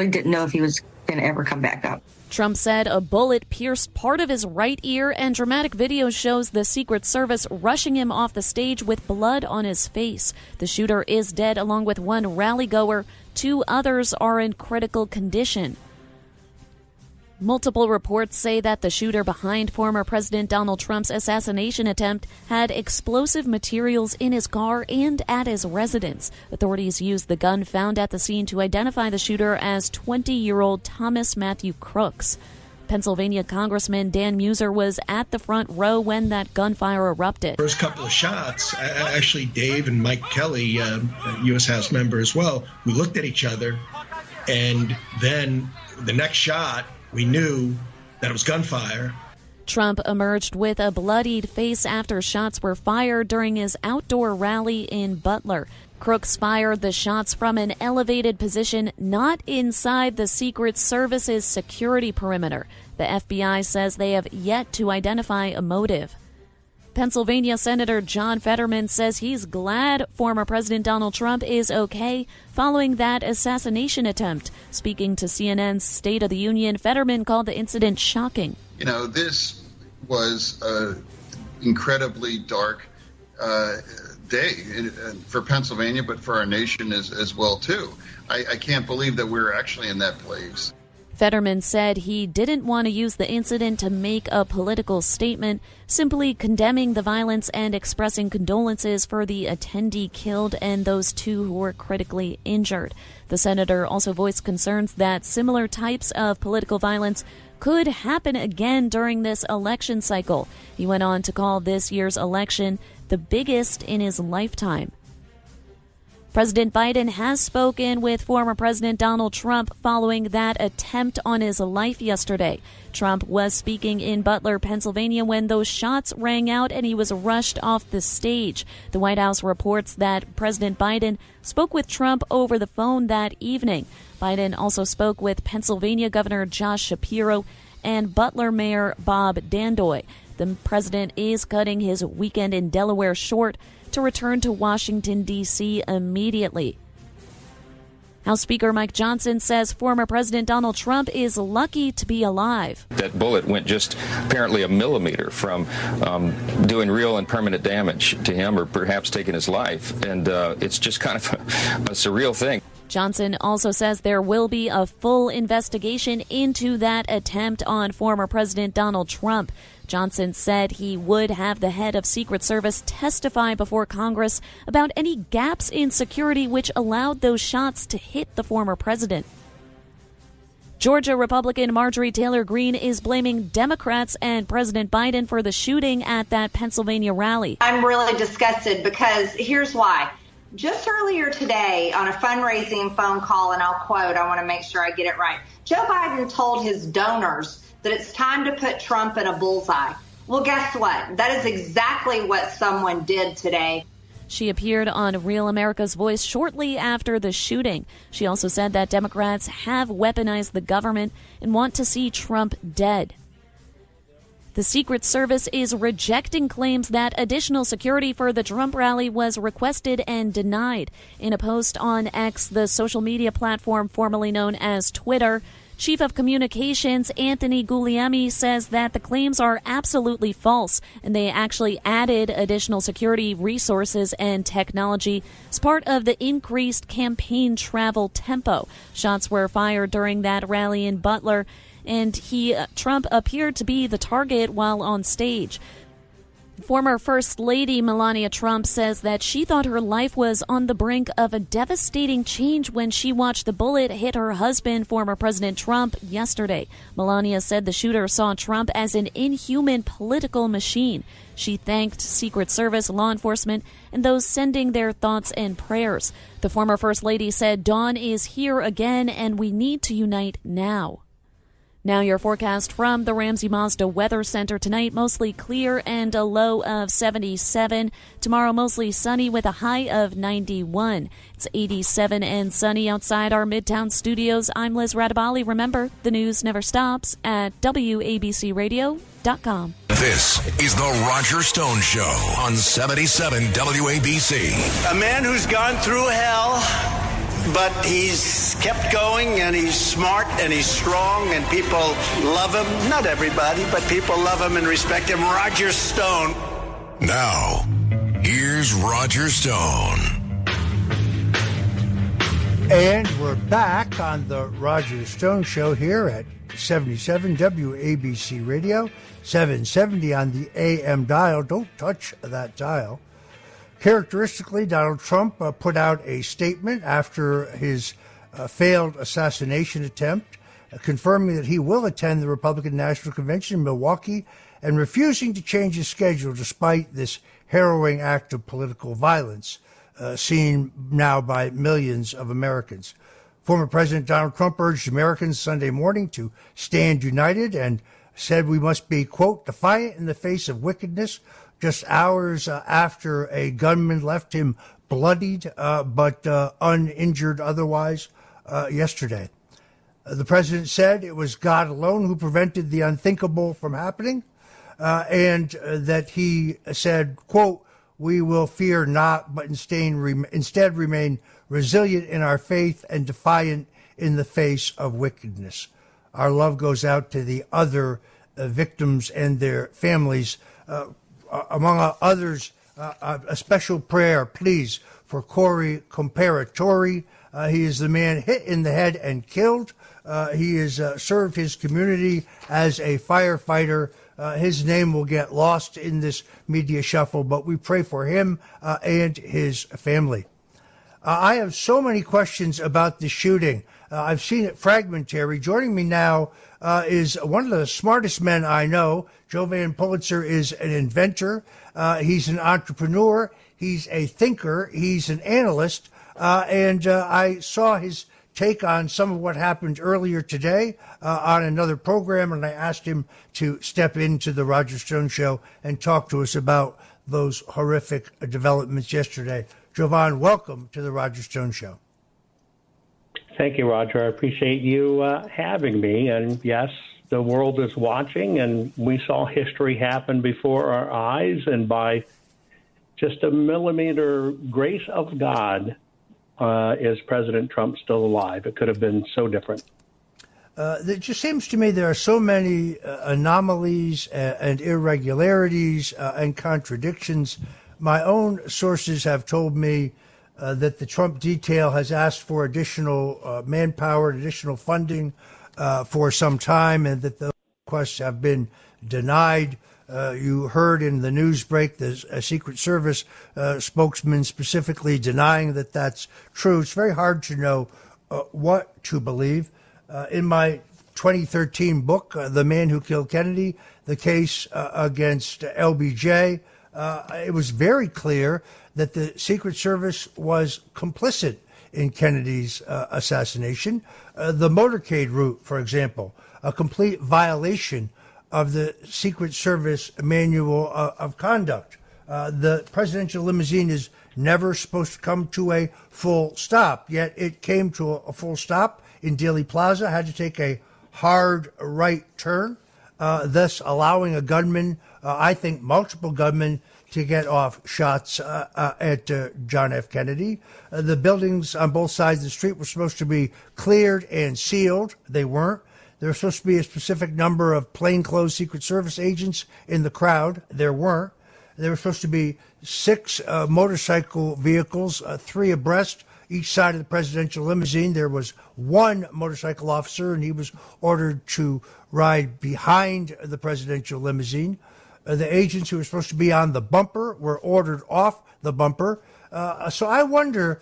K: didn't know if he was going to ever come back up.
J: Trump said a bullet pierced part of his right ear, and dramatic video shows the Secret Service rushing him off the stage with blood on his face. The shooter is dead along with one rally-goer. 2 others are in critical condition. Multiple reports say that the shooter behind former President Donald Trump's assassination attempt had explosive materials in his car and at his residence. Authorities used the gun found at the scene to identify the shooter as 20-year-old Thomas Matthew Crooks. Pennsylvania Congressman Dan Muser was at the front row when that gunfire erupted.
L: First couple of shots, actually Dave and Mike Kelly, U.S. House member as well, we looked at each other, and then the next shot, we knew that it was gunfire.
J: Trump emerged with a bloodied face after shots were fired during his outdoor rally in Butler. Crooks fired the shots from an elevated position not inside the Secret Service's security perimeter. The FBI says they have yet to identify a motive. Pennsylvania Senator John Fetterman says he's glad former President Donald Trump is okay following that assassination attempt. Speaking to CNN's State of the Union, Fetterman called the incident shocking.
M: This was an incredibly dark day for Pennsylvania, but for our nation as well, too. I can't believe that we're actually in that place.
J: Fetterman said he didn't want to use the incident to make a political statement, simply condemning the violence and expressing condolences for the attendee killed and those 2 who were critically injured. The senator also voiced concerns that similar types of political violence could happen again during this election cycle. He went on to call this year's election the biggest in his lifetime. President Biden has spoken with former President Donald Trump following that attempt on his life yesterday. Trump was speaking in Butler, Pennsylvania, when those shots rang out and he was rushed off the stage. The White House reports that President Biden spoke with Trump over the phone that evening. Biden also spoke with Pennsylvania Governor Josh Shapiro and Butler Mayor Bob Dandoy. The president is cutting his weekend in Delaware short to return to Washington, D.C. immediately. House Speaker Mike Johnson says former President Donald Trump is lucky to be alive.
N: That bullet went just apparently a millimeter from doing real and permanent damage to him or perhaps taking his life. And it's just kind of a surreal thing.
J: Johnson also says there will be a full investigation into that attempt on former President Donald Trump. Johnson said he would have the head of Secret Service testify before Congress about any gaps in security which allowed those shots to hit the former president. Georgia Republican Marjorie Taylor Greene is blaming Democrats and President Biden for the shooting at that Pennsylvania rally.
O: I'm really disgusted because here's why. Just earlier today on a fundraising phone call, and I'll quote, I want to make sure I get it right. Joe Biden told his donors that it's time to put Trump in a bullseye. Well, guess what? That is exactly what someone did today.
J: She appeared on Real America's Voice shortly after the shooting. She also said that Democrats have weaponized the government and want to see Trump dead. The Secret Service is rejecting claims that additional security for the Trump rally was requested and denied. In a post on X, the social media platform formerly known as Twitter, Chief of Communications Anthony Guglielmi says that the claims are absolutely false, and they actually added additional security resources and technology as part of the increased campaign travel tempo. Shots were fired during that rally in Butler, and Trump appeared to be the target while on stage. Former First Lady Melania Trump says that she thought her life was on the brink of a devastating change when she watched the bullet hit her husband, former President Trump, yesterday. Melania said the shooter saw Trump as an inhuman political machine. She thanked Secret Service, law enforcement, and those sending their thoughts and prayers. The former First Lady said, "Dawn is here again, and we need to unite now." Now your forecast from the Ramsey Mazda Weather Center. Tonight, mostly clear and a low of 77. Tomorrow, mostly sunny with a high of 91. It's 87 and sunny outside our Midtown studios. I'm Liz Radabali. Remember, the news never stops at WABCRadio.com.
C: This is the Roger Stone Show on 77 WABC.
F: A man who's gone through hell, but he's kept going, and he's smart, and he's strong, and people love him. Not everybody, but people love him and respect him. Roger Stone.
C: Now, here's Roger Stone.
G: And we're back on the Roger Stone Show here at 77 WABC Radio, 770 on the AM dial. Don't touch that dial. Characteristically, Donald Trump put out a statement after his failed assassination attempt, confirming that he will attend the Republican National Convention in Milwaukee and refusing to change his schedule despite this harrowing act of political violence seen now by millions of Americans. Former President Donald Trump urged Americans Sunday morning to stand united and said we must be, quote, defiant in the face of wickedness, just hours after a gunman left him bloodied but uninjured otherwise yesterday. The president said it was God alone who prevented the unthinkable from happening, and that he said, quote, we will fear not, but instead remain resilient in our faith and defiant in the face of wickedness. Our love goes out to the other victims and their families. Among others, a special prayer, please, for Corey Comparatori. He is the man hit in the head and killed. He has served his community as a firefighter. His name will get lost in this media shuffle, but we pray for him and his family. I have so many questions about the shooting. I've seen it fragmentary. Joining me now is one of the smartest men I know. Jovan Pulitzer is an inventor. He's an entrepreneur. He's a thinker. He's an analyst. And I saw his take on some of what happened earlier today on another program, and I asked him to step into the Roger Stone Show and talk to us about those horrific developments yesterday. Jovan, welcome to the Roger Stone Show.
P: Thank you, Roger. I appreciate you having me. And yes, the world is watching, and we saw history happen before our eyes. And by just a millimeter grace of God, is President Trump still alive? It could have been so different.
G: It just seems to me there are so many anomalies and irregularities and contradictions. My own sources have told me that the Trump detail has asked for additional manpower, additional funding for some time, and that those requests have been denied. You heard in the news break the Secret Service spokesman specifically denying that that's true. It's very hard to know what to believe. In my 2013 book, The Man Who Killed Kennedy, the case against LBJ, it was very clear that the Secret Service was complicit in Kennedy's assassination. The motorcade route, for example, a complete violation of the Secret Service manual of conduct. The presidential limousine is never supposed to come to a full stop, yet it came to a full stop in Dealey Plaza, had to take a hard right turn, thus allowing a gunman, I think multiple gunmen, to get off shots at John F. Kennedy. The buildings on both sides of the street were supposed to be cleared and sealed. They weren't. There was supposed to be a specific number of plainclothes Secret Service agents in the crowd. There weren't. There were supposed to be 6 motorcycle vehicles, 3 abreast, each side of the presidential limousine. There was 1 motorcycle officer, and he was ordered to ride behind the presidential limousine. The agents who were supposed to be on the bumper were ordered off the bumper. So I wonder,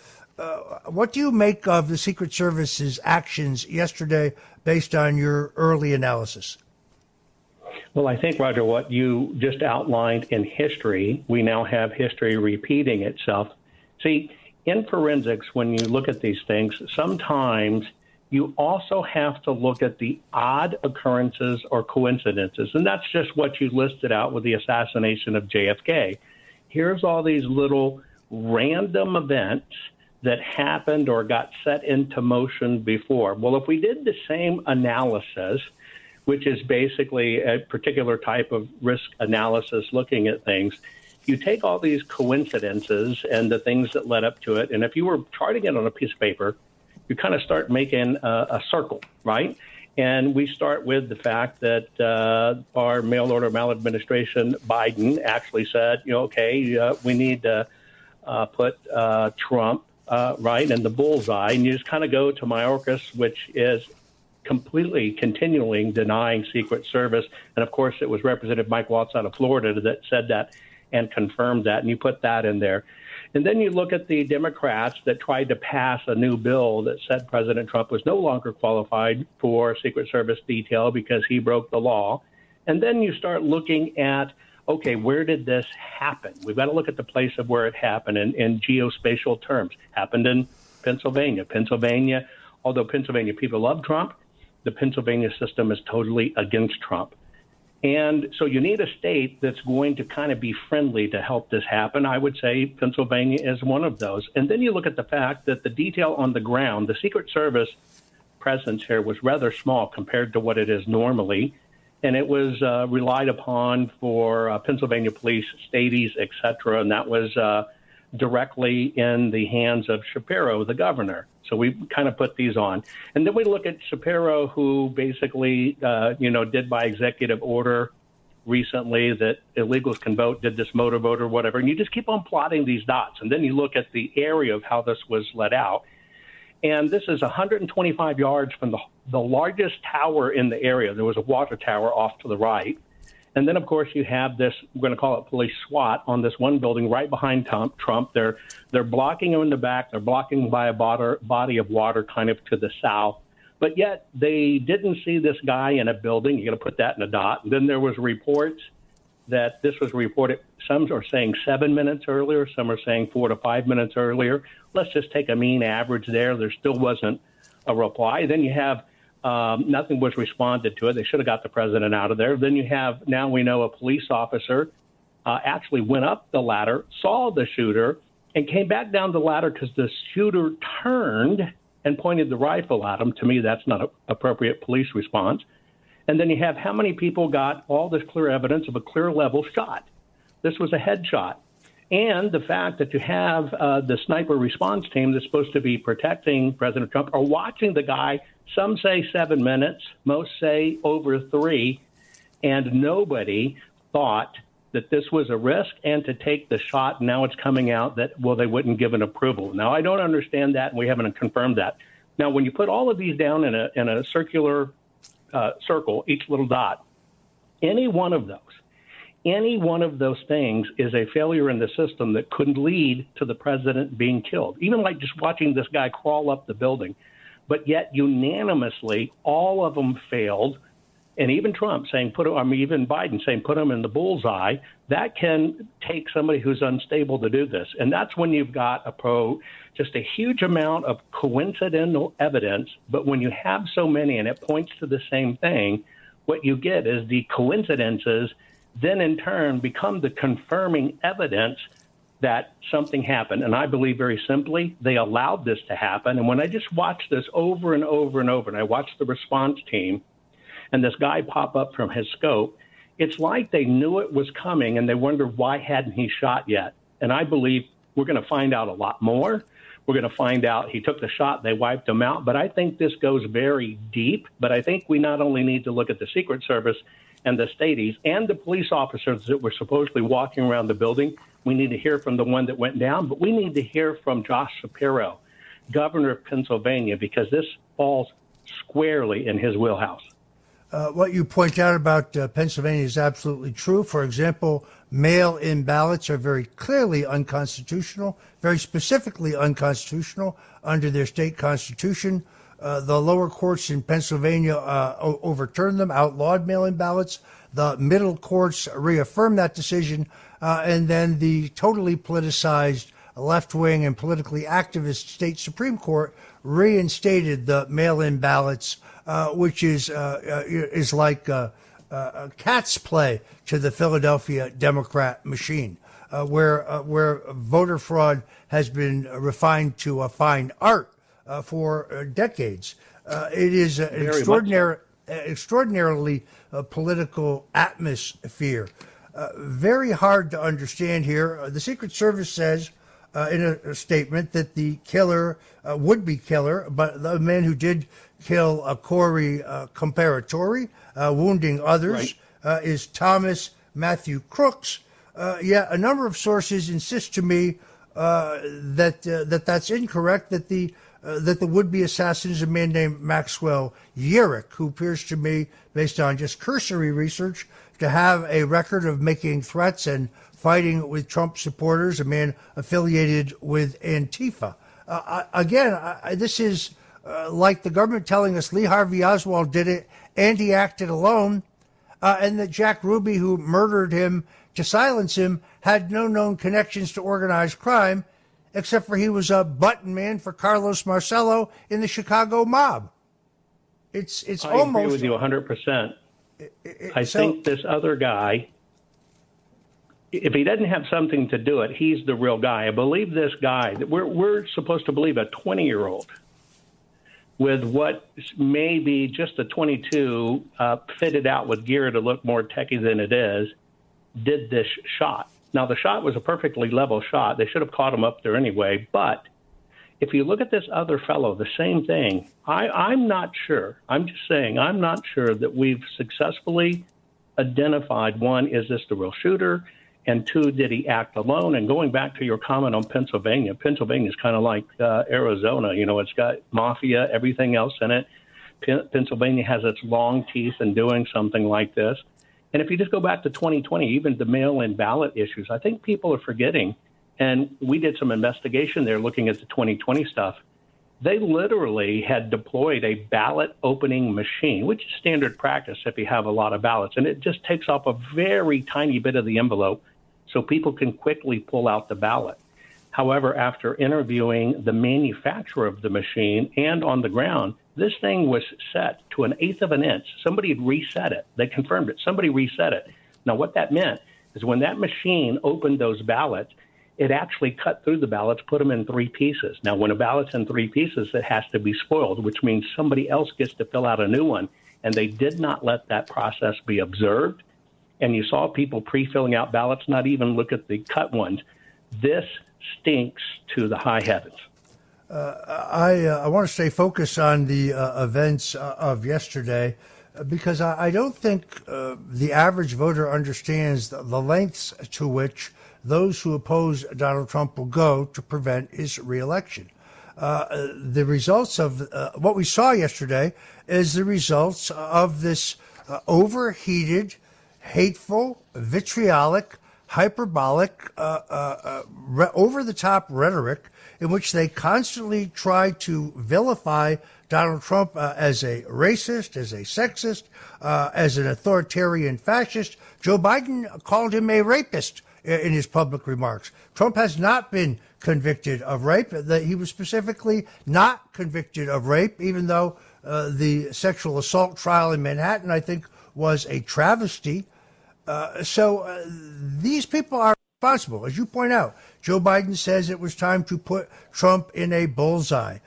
G: what do you make of the Secret Service's actions yesterday based on your early analysis?
P: Well, I think, Roger, what you just outlined in history, we now have history repeating itself. See, in forensics, when you look at these things, sometimes you also have to look at the odd occurrences or coincidences. And that's just what you listed out with the assassination of JFK. Here's all these little random events that happened or got set into motion before. Well, if we did the same analysis, which is basically a particular type of risk analysis looking at things, you take all these coincidences and the things that led up to it, and if you were charting it on a piece of paper, you kind of start making a circle, right? And we start with the fact that our mail order maladministration, Biden, actually said, we need to put Trump right in the bullseye. And you just kind of go to Mayorkas, which is completely, continually denying Secret Service. And, of course, it was Representative Mike Waltz out of Florida that said that and confirmed that. And you put that in there. And then you look at the Democrats that tried to pass a new bill that said President Trump was no longer qualified for Secret Service detail because he broke the law. And then you start looking at, okay, where did this happen? We've got to look at the place of where it happened in geospatial terms. Happened in Pennsylvania. Pennsylvania, although Pennsylvania people love Trump, the Pennsylvania system is totally against Trump. And so you need a state that's going to kind of be friendly to help this happen. I would say Pennsylvania is one of those. And then you look at the fact that the detail on the ground, the Secret Service presence here was rather small compared to what it is normally. And it was relied upon for Pennsylvania police, stadies, et cetera. And that was directly in the hands of Shapiro, the governor. So we kind of put these on. And then we look at Shapiro, who basically, did by executive order recently that illegals can vote, did this motor vote or whatever. And you just keep on plotting these dots. And then you look at the area of how this was let out. And this is 125 yards from the largest tower in the area. There was a water tower off to the right. And then, of course, you have this, we're going to call it police SWAT, on this one building right behind Trump. They're blocking him in the back. They're blocking by a body of water kind of to the south. But yet they didn't see this guy in a building. You got to put that in a dot. And then there was reports that this was reported. Some are saying 7 minutes earlier. Some are saying 4 to 5 minutes earlier. Let's just take a mean average there. There still wasn't a reply. Then you have nothing was responded to it. They should have got the president out of there. Then you have, now we know, a police officer actually went up the ladder, saw the shooter, and came back down the ladder because the shooter turned and pointed the rifle at him. To me, that's not an appropriate police response. And then you have how many people got all this clear evidence of a clear level shot. This was a headshot. And the fact that you have the sniper response team that's supposed to be protecting President Trump are watching the guy. Some say 7 minutes, most say over 3, and nobody thought that this was a risk and to take the shot. Now it's coming out that, well, they wouldn't give an approval. Now, I don't understand that, and we haven't confirmed that. Now, when you put all of these down in a circular circle, each little dot, any one of those, any one of those things is a failure in the system that could lead to the president being killed, even like just watching this guy crawl up the building. But yet unanimously, all of them failed. And even Trump saying, even Biden saying, put him in the bullseye. That can take somebody who's unstable to do this. And that's when you've got just a huge amount of coincidental evidence. But when you have so many and it points to the same thing, what you get is the coincidences then in turn become the confirming evidence that something happened. And I believe very simply they allowed this to happen. And when I just watched this over and over and over, and I watched the response team and this guy pop up from his scope, it's like they knew it was coming and they wondered why hadn't he shot yet. And I believe we're going to find out a lot more. We're going to find out he took the shot, they wiped him out. But I think this goes very deep. But I think we not only need to look at the Secret Service and the staties and the police officers that were supposedly walking around the building. We need to hear from the one that went down, but we need to hear from Josh Shapiro, governor of Pennsylvania, because this falls squarely in his wheelhouse.
G: What you point out about Pennsylvania is absolutely true. For example, mail-in ballots are very clearly unconstitutional, very specifically unconstitutional under their state constitution. The lower courts in Pennsylvania overturned them, outlawed mail-in ballots. The middle courts reaffirmed that decision. And then the totally politicized left-wing and politically activist state Supreme Court reinstated the mail-in ballots, which is like cat's play to the Philadelphia Democrat machine, where voter fraud has been refined to a fine art for decades. It is an extraordinarily political atmosphere. Very hard to understand here. The Secret Service says in a statement that the killer, would-be killer, but the man who did kill Corey Comparatori, wounding others, is Thomas Matthew Crooks. Yet a number of sources insist to me that's incorrect, that the would-be assassin is a man named Maxwell Yerrick, who appears to me, based on just cursory research, to have a record of making threats and fighting with Trump supporters, a man affiliated with Antifa. This is like the government telling us Lee Harvey Oswald did it and he acted alone, and that Jack Ruby, who murdered him to silence him, had no known connections to organized crime, except for he was a button man for Carlos Marcello in the Chicago mob. It's
P: I
G: almost.
P: agree with you 100%. I think this other guy, if he doesn't have something to do it, he's the real guy. I believe this guy, we're supposed to believe a 20-year-old with what may be just a 22 fitted out with gear to look more techie than it is, did this shot. Now, the shot was a perfectly level shot. They should have caught him up there anyway. But if you look at this other fellow, the same thing, I'm not sure. I'm just saying I'm not sure that we've successfully identified, one, is this the real shooter? And two, did he act alone? And going back to your comment on Pennsylvania is kind of like Arizona. You know, it's got mafia, everything else in it. Pennsylvania has its long teeth in doing something like this. And if you just go back to 2020, even the mail-in ballot issues, I think people are forgetting. And we did some investigation there looking at the 2020 stuff. They literally had deployed a ballot opening machine, which is standard practice if you have a lot of ballots. And it just takes off a very tiny bit of the envelope so people can quickly pull out the ballot. However, after interviewing the manufacturer of the machine and on the ground, this thing was set to 1/8 of an inch. Somebody had reset it. They confirmed it. Somebody reset it. Now, what that meant is when that machine opened those ballots, it actually cut through the ballots, put them in 3 pieces. Now, when a ballot's in 3 pieces, it has to be spoiled, which means somebody else gets to fill out a new one. And they did not let that process be observed. And you saw people pre-filling out ballots, not even look at the cut ones. This stinks to the high heavens.
G: I want to stay focused on the events of yesterday because I don't think the average voter understands the lengths to which those who oppose Donald Trump will go to prevent his reelection. The results of what we saw yesterday is the results of this overheated, hateful, vitriolic, hyperbolic, over-the-top rhetoric in which they constantly try to vilify Donald Trump as a racist, as a sexist, as an authoritarian fascist. Joe Biden called him a rapist in his public remarks. Trump has not been convicted of rape. He was specifically not convicted of rape, even though the sexual assault trial in Manhattan, I think, was a travesty. So these people are responsible. As you point out, Joe Biden says it was time to put Trump in a bullseye.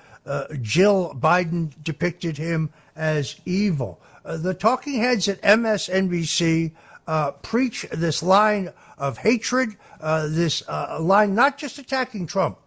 G: Jill Biden depicted him as evil. The talking heads at MSNBC preach this line of hatred, this line not just attacking Trump,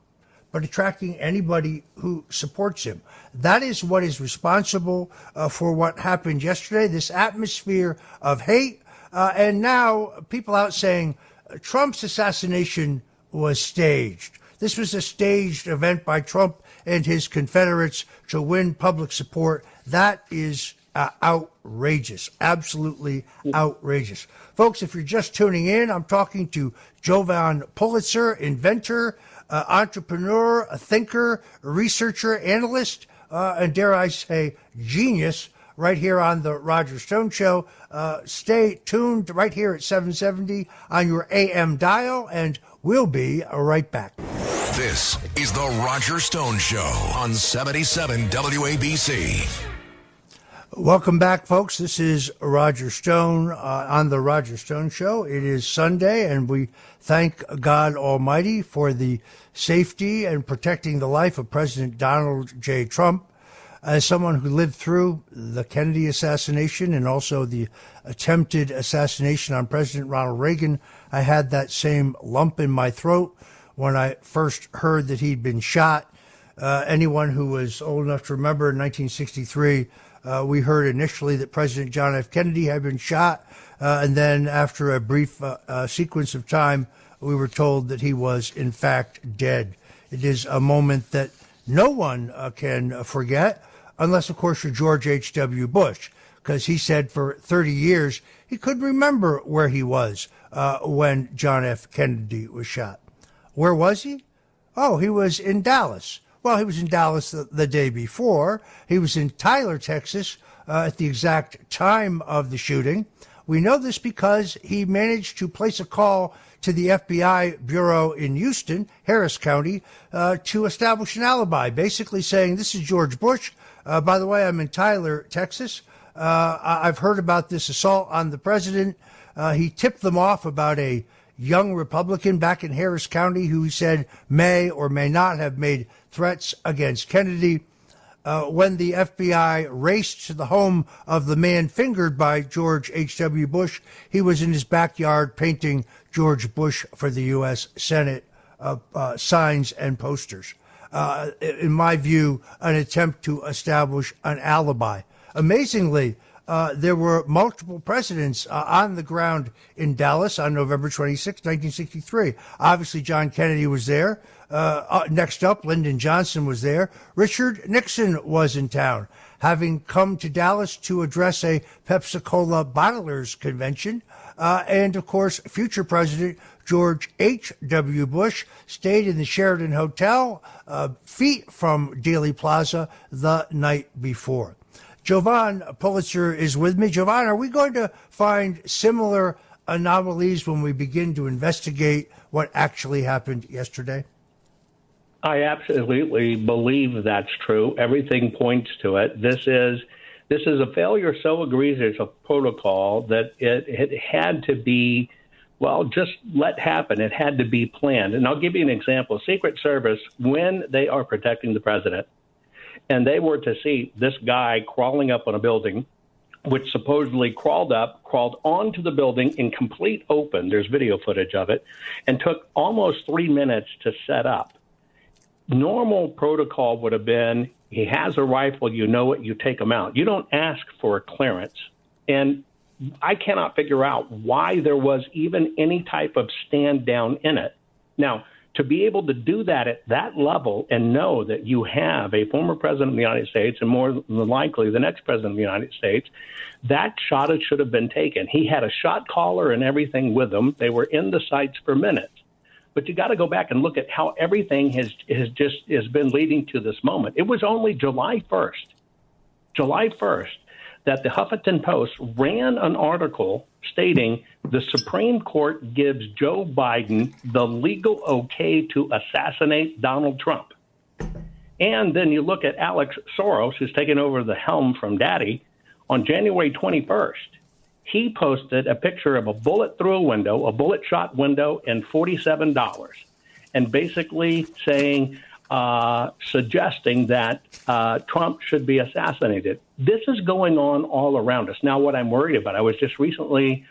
G: but attacking anybody who supports him. That is what is responsible for what happened yesterday, this atmosphere of hate. And now people out saying Trump's assassination was staged. This was a staged event by Trump and his Confederates to win public support. That is outrageous, absolutely outrageous. Folks, if you're just tuning in, I'm talking to Jovan Pulitzer, inventor, entrepreneur, a thinker, a researcher, analyst, and dare I say, genius, right here on the Roger Stone Show. Stay tuned right here at 770 on your AM dial, and we'll be right back.
C: This is the Roger Stone Show on 77 WABC.
G: Welcome back, folks. This is Roger Stone on the Roger Stone Show. It is Sunday, and we thank God Almighty for the safety and protecting the life of President Donald J. Trump. As someone who lived through the Kennedy assassination and also the attempted assassination on President Ronald Reagan, I had that same lump in my throat when I first heard that he'd been shot. Anyone who was old enough to remember in 1963, we heard initially that President John F. Kennedy had been shot, and then after a brief sequence of time, we were told that he was, in fact, dead. It is a moment that no one can forget, unless, of course, you're George H.W. Bush, because he said for 30 years he couldn't remember where he was when John F. Kennedy was shot. Where was he? Oh, he was in Dallas. Well, he was in Dallas the day before. He was in Tyler, Texas, at the exact time of the shooting. We know this because he managed to place a call to the FBI bureau in Houston, Harris County, to establish an alibi, basically saying, this is George Bush. By the way, I'm in Tyler, Texas. I've heard about this assault on the president. He tipped them off about a young Republican back in Harris County who he said may or may not have made threats against Kennedy. When the FBI raced to the home of the man fingered by George H.W. Bush, he was in his backyard painting George Bush for the U.S. Senate signs and posters. In my view, an attempt to establish an alibi. Amazingly, there were multiple presidents on the ground in Dallas on November 26, 1963. Obviously, John Kennedy was there. Next up, Lyndon Johnson was there. Richard Nixon was in town, having come to Dallas to address a Pepsi-Cola bottlers convention. And, of course, future President George H.W. Bush stayed in the Sheraton Hotel, feet from Dealey Plaza, the night before. Jovan Pulitzer is with me. Jovan, are we going to find similar anomalies when we begin to investigate what actually happened yesterday?
P: I absolutely believe that's true. Everything points to it. This is a failure so egregious of protocol that it had to be, well, just let happen. It had to be planned. And I'll give you an example. Secret Service, when they are protecting the president, and they were to see this guy crawling up on a building, which supposedly crawled onto the building in complete open. There's video footage of it, and took almost 3 minutes to set up. Normal protocol would have been, he has a rifle, you know it, you take him out. You don't ask for a clearance. And I cannot figure out why there was even any type of stand down in it. Now, To be able to do that at that level and know that you have a former president of the United States and more than likely the next president of the United States, that shot should have been taken. He had a shot caller and everything with him. They were in the sights for minutes. But you got to go back and look at how everything has been leading to this moment. It was only July 1st, that the Huffington Post ran an article stating the Supreme Court gives Joe Biden the legal okay to assassinate Donald Trump. And then you look at Alex Soros, who's taken over the helm from Daddy, on January 21st. He posted a picture of a bullet through a window, a bullet shot window, and $47, and basically saying, suggesting that Trump should be assassinated. This is going on all around us. Now, what I'm worried about, I was just recently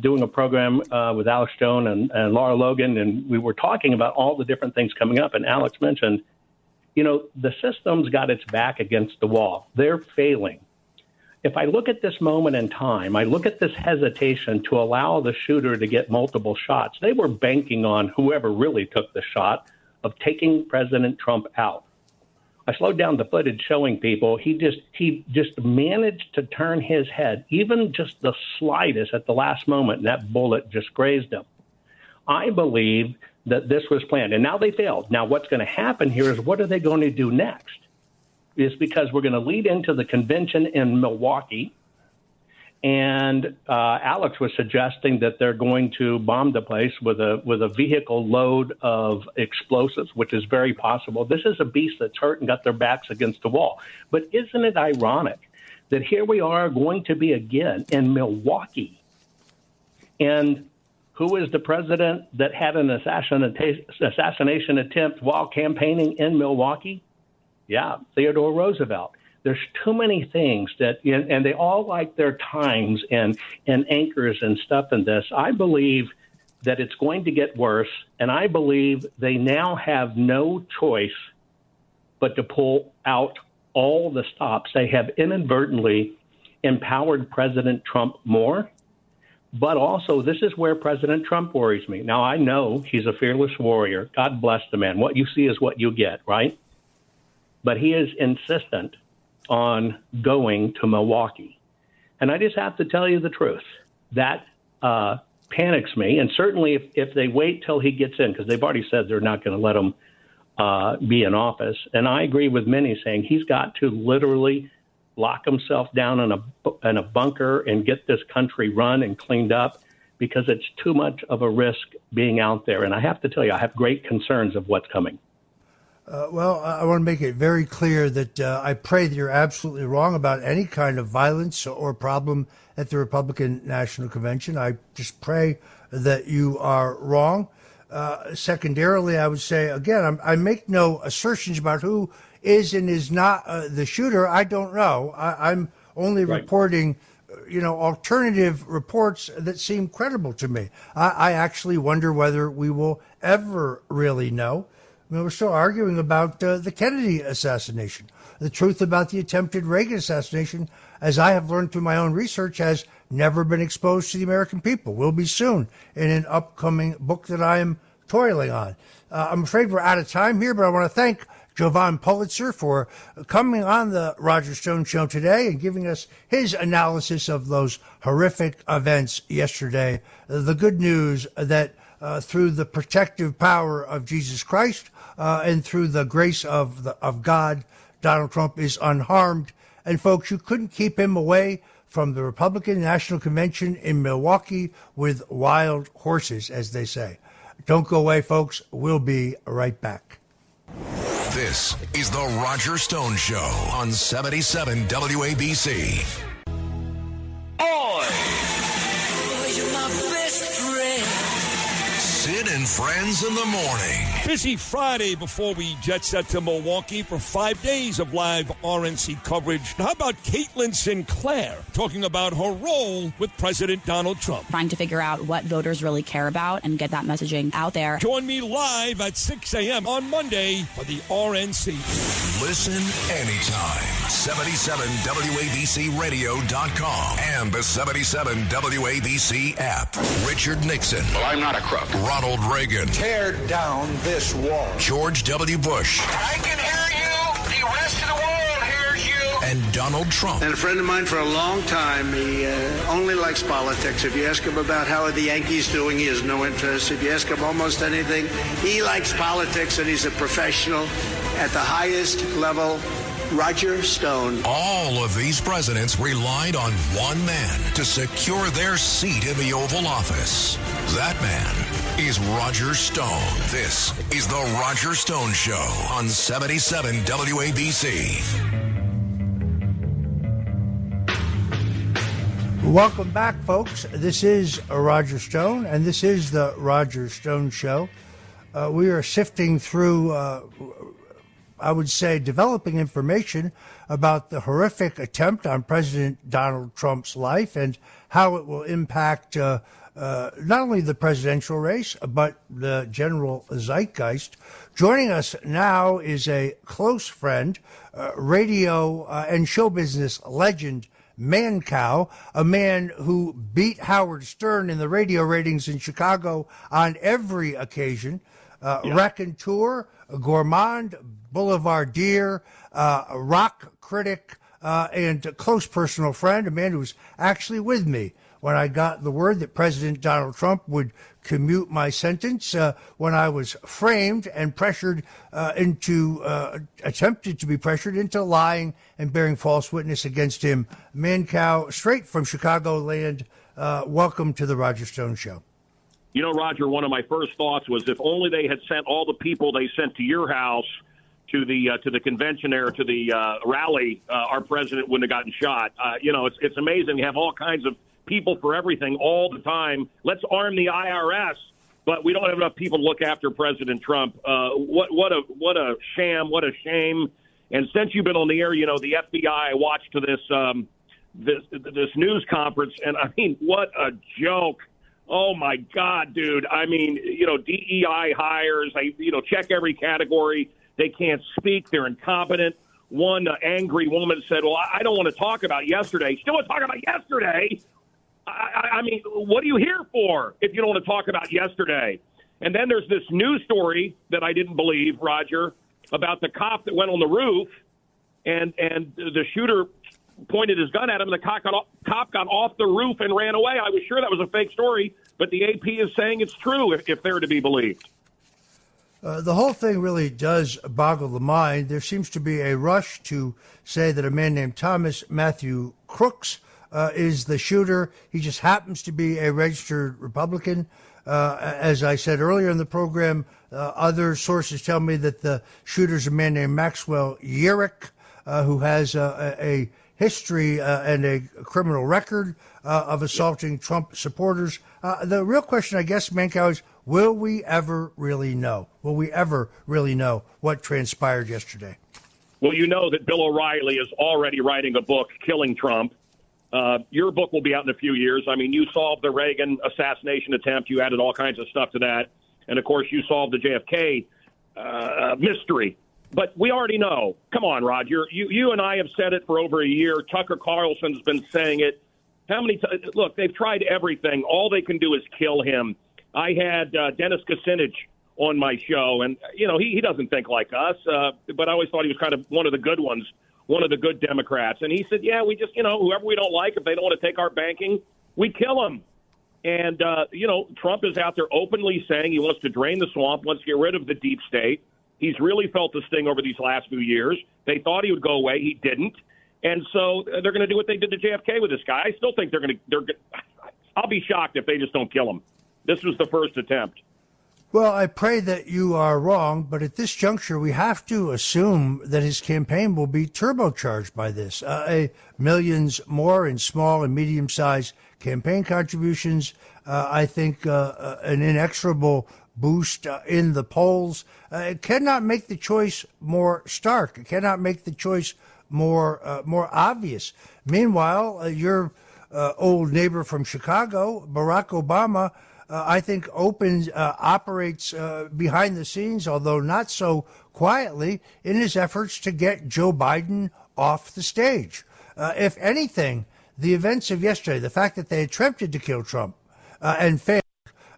P: doing a program with Alex Jones and Laura Logan, and we were talking about all the different things coming up, and Alex mentioned, the system's got its back against the wall. They're failing. If I look at this moment in time, I look at this hesitation to allow the shooter to get multiple shots. They were banking on whoever really took the shot of taking President Trump out. I slowed down the footage showing people he just managed to turn his head, even just the slightest at the last moment, and that bullet just grazed him. I believe that this was planned, and now they failed. Now what's going to happen here is, what are they going to do next? Is because we're going to lead into the convention in Milwaukee, and Alex was suggesting that they're going to bomb the place with a vehicle load of explosives, which is very possible. This is a beast that's hurt and got their backs against the wall. But isn't it ironic that here we are going to be again in Milwaukee, and who is the president that had an assassination attempt while campaigning in Milwaukee? Yeah, Theodore Roosevelt. There's too many things and they all like their times and anchors and stuff in this. I believe that it's going to get worse, and I believe they now have no choice but to pull out all the stops. They have inadvertently empowered President Trump more, but also this is where President Trump worries me. Now, I know he's a fearless warrior. God bless the man. What you see is what you get, right? But he is insistent on going to Milwaukee. And I just have to tell you the truth. That panics me. And certainly if they wait till he gets in, because they've already said they're not going to let him be in office. And I agree with many saying he's got to literally lock himself down in a bunker and get this country run and cleaned up, because it's too much of a risk being out there. And I have to tell you, I have great concerns of what's coming.
G: Well, I want to make it very clear that I pray that you're absolutely wrong about any kind of violence or problem at the Republican National Convention. I just pray that you are wrong. Secondarily, I would say, again, I make no assertions about who is and is not the shooter. I don't know. I'm only reporting, alternative reports that seem credible to me. I actually wonder whether we will ever really know. We're still arguing about the Kennedy assassination. The truth about the attempted Reagan assassination, as I have learned through my own research, has never been exposed to the American people. Will be soon in an upcoming book that I am toiling on. I'm afraid we're out of time here, but I want to thank Jovan Pulitzer for coming on the Roger Stone Show today and giving us his analysis of those horrific events yesterday. The good news that through the protective power of Jesus Christ and through the grace of God, Donald Trump is unharmed. And folks, you couldn't keep him away from the Republican National Convention in Milwaukee with wild horses, as they say. Don't go away, folks. We'll be right back.
C: This is the Roger Stone Show on 77 WABC. Sid and Friends in the Morning.
Q: Busy Friday before we jet set to Milwaukee for 5 days of live RNC coverage. How about Caitlin Sinclair talking about her role with President Donald Trump?
R: Trying to figure out what voters really care about and get that messaging out there.
Q: Join me live at 6 a.m. on Monday for the RNC.
C: Listen anytime. 77WABCRadio.com and the 77 WABC app. Richard Nixon.
D: Well, I'm not a crook.
C: Ronald Reagan.
E: Tear down this wall.
C: George W. Bush.
D: I can hear you. The rest of the world hears you.
C: And Donald Trump.
F: And a friend of mine for a long time, he only likes politics. If you ask him about how are the Yankees doing, he has no interest. If you ask him almost anything, he likes politics, and he's a professional at the highest level. Roger Stone.
C: All of these presidents relied on one man to secure their seat in the Oval Office. That man is Roger Stone. This is the Roger Stone Show on 77 WABC.
G: Welcome back, folks. This is Roger Stone, and this is the Roger Stone Show. We are sifting through, I would say, developing information about the horrific attempt on President Donald Trump's life and how it will impact not only the presidential race, but the general zeitgeist. Joining us now is a close friend, radio and show business legend, Mancow, a man who beat Howard Stern in the radio ratings in Chicago on every occasion, raconteur, gourmand, boulevardier, rock critic, and a close personal friend, a man who was actually with me when I got the word that President Donald Trump would commute my sentence when I was framed and pressured attempted to be pressured into lying and bearing false witness against him. Mancow, straight from Chicagoland, welcome to the Roger Stone Show.
S: You know, Roger, one of my first thoughts was if only they had sent all the people they sent to your house to the convention there, to the rally, our president wouldn't have gotten shot. It's amazing. You have all kinds of people for everything all the time. Let's arm the IRS, but we don't have enough people to look after President Trump. What a sham! What a shame! And since you've been on the air, you know the FBI watched this news conference, and I mean, what a joke! Oh my God, dude! I mean, DEI hires. Check every category. They can't speak. They're incompetent. One angry woman said, "Well, I don't want to talk about yesterday." She don't want to talk about yesterday. I mean, what are you here for if you don't want to talk about yesterday? And then there's this news story that I didn't believe, Roger, about the cop that went on the roof and the shooter pointed his gun at him, and the cop got off the roof and ran away. I was sure that was a fake story, but the AP is saying it's true if they're to be believed.
G: The whole thing really does boggle the mind. There seems to be a rush to say that a man named Thomas Matthew Crooks is the shooter. He just happens to be a registered Republican. As I said earlier in the program, other sources tell me that the shooter's a man named Maxwell Yerrick, who has a history and a criminal record of assaulting Trump supporters. The real question, I guess, Mancow, is will we ever really know? Will we ever really know what transpired yesterday?
S: Well, you know that Bill O'Reilly is already writing a book, Killing Trump. Your book will be out in a few years. I mean, you solved the Reagan assassination attempt. You added all kinds of stuff to that. And, of course, you solved the JFK mystery. But we already know. Come on, Roger. You and I have said it for over a year. Tucker Carlson's been saying it. How many times? Look, they've tried everything. All they can do is kill him. I had Dennis Kucinich on my show, and, he doesn't think like us, but I always thought he was kind of one of the good ones, one of the good Democrats. And he said, yeah, we just, whoever we don't like, if they don't want to take our banking, we kill them. And, Trump is out there openly saying he wants to drain the swamp, wants to get rid of the deep state. He's really felt the sting over these last few years. They thought he would go away. He didn't. And so they're going to do what they did to JFK with this guy. I still think they're going to I'll be shocked if they just don't kill him. This was the first attempt.
G: Well, I pray that you are wrong, but at this juncture, we have to assume that his campaign will be turbocharged by this. Millions more in small and medium-sized campaign contributions. I think an inexorable boost in the polls. It cannot make the choice more stark. It cannot make the choice more obvious. Meanwhile, your old neighbor from Chicago, Barack Obama, I think operates behind the scenes, although not so quietly, in his efforts to get Joe Biden off the stage. If anything, the events of yesterday, the fact that they attempted to kill Trump and failed,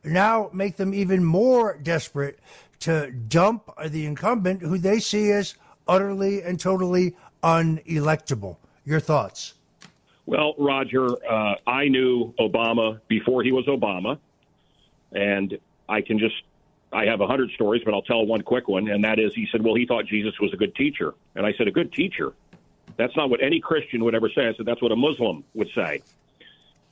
G: now make them even more desperate to dump the incumbent who they see as utterly and totally unelectable. Your thoughts?
S: Well, Roger, I knew Obama before he was Obama, and I have 100 stories, but I'll tell one quick one, and that is he said, well, he thought Jesus was a good teacher. And I said, a good teacher? That's not what any Christian would ever say. I said, that's what a Muslim would say.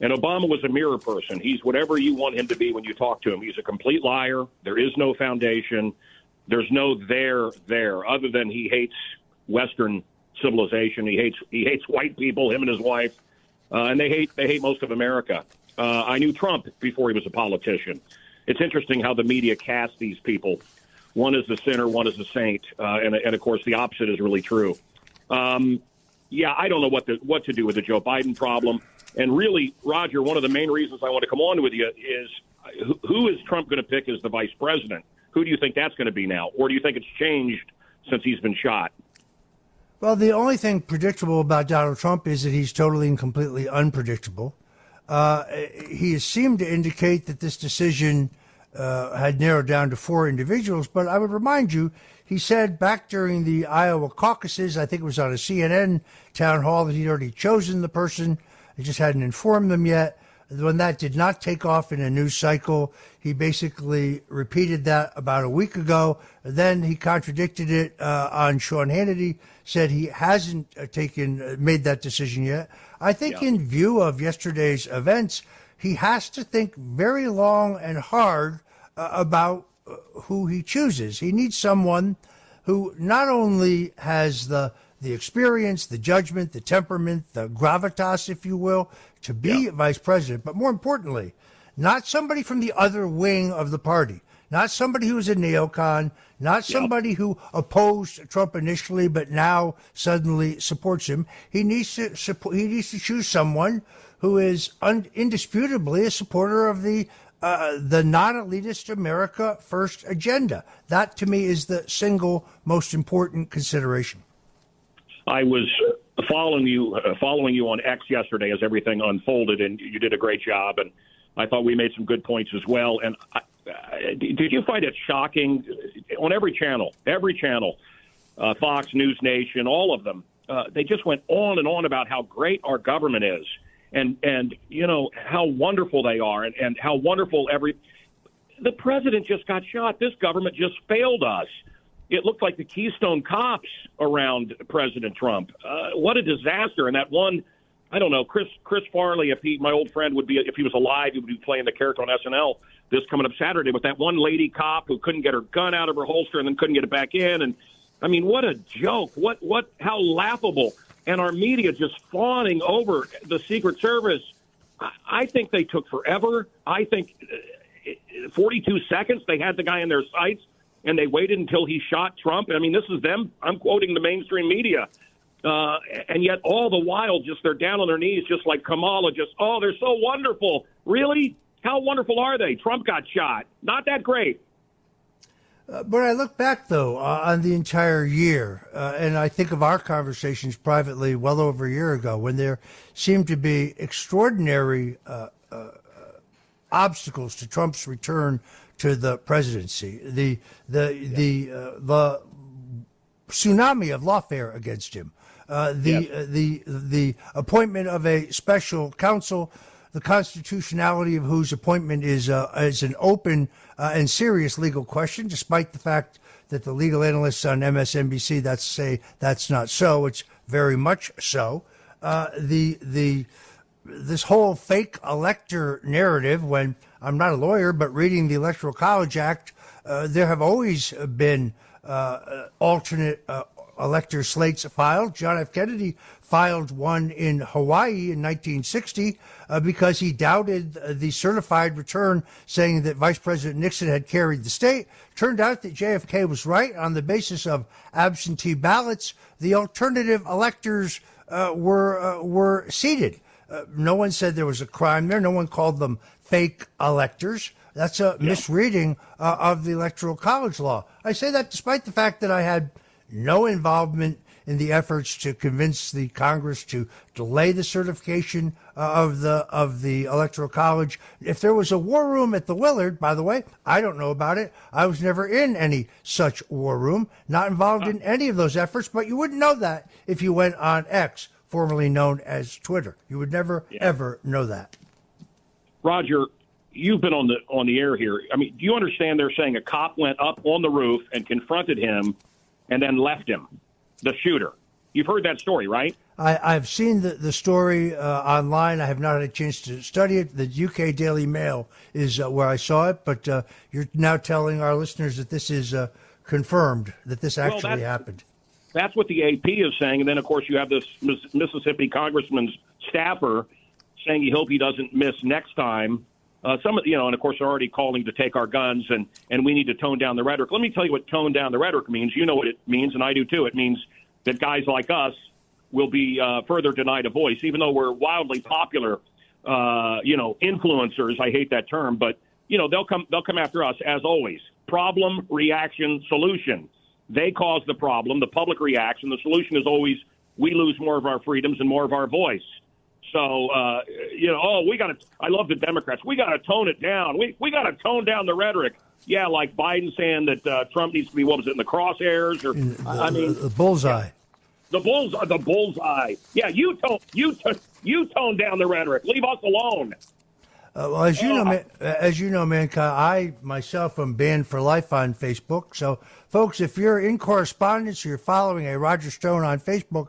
S: And Obama was a mirror person. He's whatever you want him to be when you talk to him. He's a complete liar. There is no foundation. There's no there, other than he hates Western civilization. He hates white people, him and his wife, and they hate most of America. I knew Trump before he was a politician. It's interesting how the media casts these people. One is the sinner, one is the saint, and of course the opposite is really true. Yeah, I don't know what to do with the Joe Biden problem. And really, Roger, one of the main reasons I want to come on with you is who is Trump going to pick as the vice president? Who do you think that's going to be now? Or do you think it's changed since he's been shot?
G: Well, the only thing predictable about Donald Trump is that he's totally and completely unpredictable. He has seemed to indicate that this decision had narrowed down to 4 individuals. But I would remind you, he said back during the Iowa caucuses, I think it was on a CNN town hall, that he'd already chosen the person. He just hadn't informed them yet. When that did not take off in a news cycle, he basically repeated that about a week ago. Then he contradicted it on Sean Hannity, said he hasn't made that decision yet. I think in view of yesterday's events, he has to think very long and hard about who he chooses. He needs someone who not only has the experience, the judgment, the temperament, the gravitas, if you will, to be vice president, but more importantly, not somebody from the other wing of the party, not somebody who is a neocon, not somebody who opposed Trump initially but now suddenly supports him. He needs to choose someone who is indisputably a supporter of the non-elitist America First agenda. That, to me, is the single most important consideration.
S: I was following you on X yesterday as everything unfolded, and you did a great job. And I thought we made some good points as well. And did you find it shocking on every channel, Fox, News Nation, all of them? They just went on and on about how great our government is, and you know how wonderful they are, and how wonderful the president just got shot. This government just failed us. It looked like the Keystone Cops around President Trump. What a disaster. And that one, I don't know, Chris Farley, my old friend, if he was alive, he would be playing the character on SNL this coming up Saturday with that one lady cop who couldn't get her gun out of her holster and then couldn't get it back in. And I mean, what a joke. How laughable. And our media just fawning over the Secret Service. I think they took forever. I think 42 seconds they had the guy in their sights. And they waited until he shot Trump. I mean, this is them. I'm quoting the mainstream media. And yet all the while, they're down on their knees, just like Kamala, they're so wonderful. Really? How wonderful are they? Trump got shot. Not that great.
G: But I look back, though, on the entire year, and I think of our conversations privately well over a year ago when there seemed to be extraordinary obstacles to Trump's return to the presidency, the tsunami of lawfare against him, the appointment of a special counsel, the constitutionality of whose appointment is an open and serious legal question, despite the fact that the legal analysts on MSNBC say that's not so. It's very much so. This whole fake elector narrative, when I'm not a lawyer, but reading the Electoral College Act, there have always been alternate elector slates filed. John F. Kennedy filed one in Hawaii in 1960 because he doubted the certified return, saying that Vice President Nixon had carried the state. Turned out that JFK was right. On the basis of absentee ballots, the alternative electors were seated. No one said there was a crime there. No one called them fake electors. That's a misreading of the Electoral College law. I say that despite the fact that I had no involvement in the efforts to convince the Congress to delay the certification of the Electoral College. If there was a war room at the Willard, by the way, I don't know about it. I was never in any such war room, not involved in any of those efforts, but you wouldn't know that if you went on X, formerly known as Twitter. You would never, ever know that.
S: Roger, you've been on the air here. I mean, do you understand they're saying a cop went up on the roof and confronted him and then left him, the shooter? You've heard that story, right?
G: I've seen the story online. I have not had a chance to study it. The UK Daily Mail is where I saw it, but you're now telling our listeners that this is confirmed, that this actually happened.
S: That's what the AP is saying. And then, of course, you have this Mississippi congressman's staffer saying he hope he doesn't miss next time. And of course, they're already calling to take our guns, and we need to tone down the rhetoric. Let me tell you what tone down the rhetoric means. You know what it means, and I do too. It means that guys like us will be further denied a voice, even though we're wildly popular, influencers. I hate that term, but they'll come after us as always. Problem, reaction, solution. They cause the problem. The public reacts, and the solution is always we lose more of our freedoms and more of our voice. So, I love the Democrats. We got to tone it down. We got to tone down the rhetoric. Yeah, like Biden saying that Trump needs to be, in the crosshairs, or
G: the bullseye.
S: The bullseye. Yeah, you tone down the rhetoric. Leave us alone.
G: Well, as you know, Manka, I myself am banned for life on Facebook. So, folks, if you're in correspondence or you're following a Roger Stone on Facebook,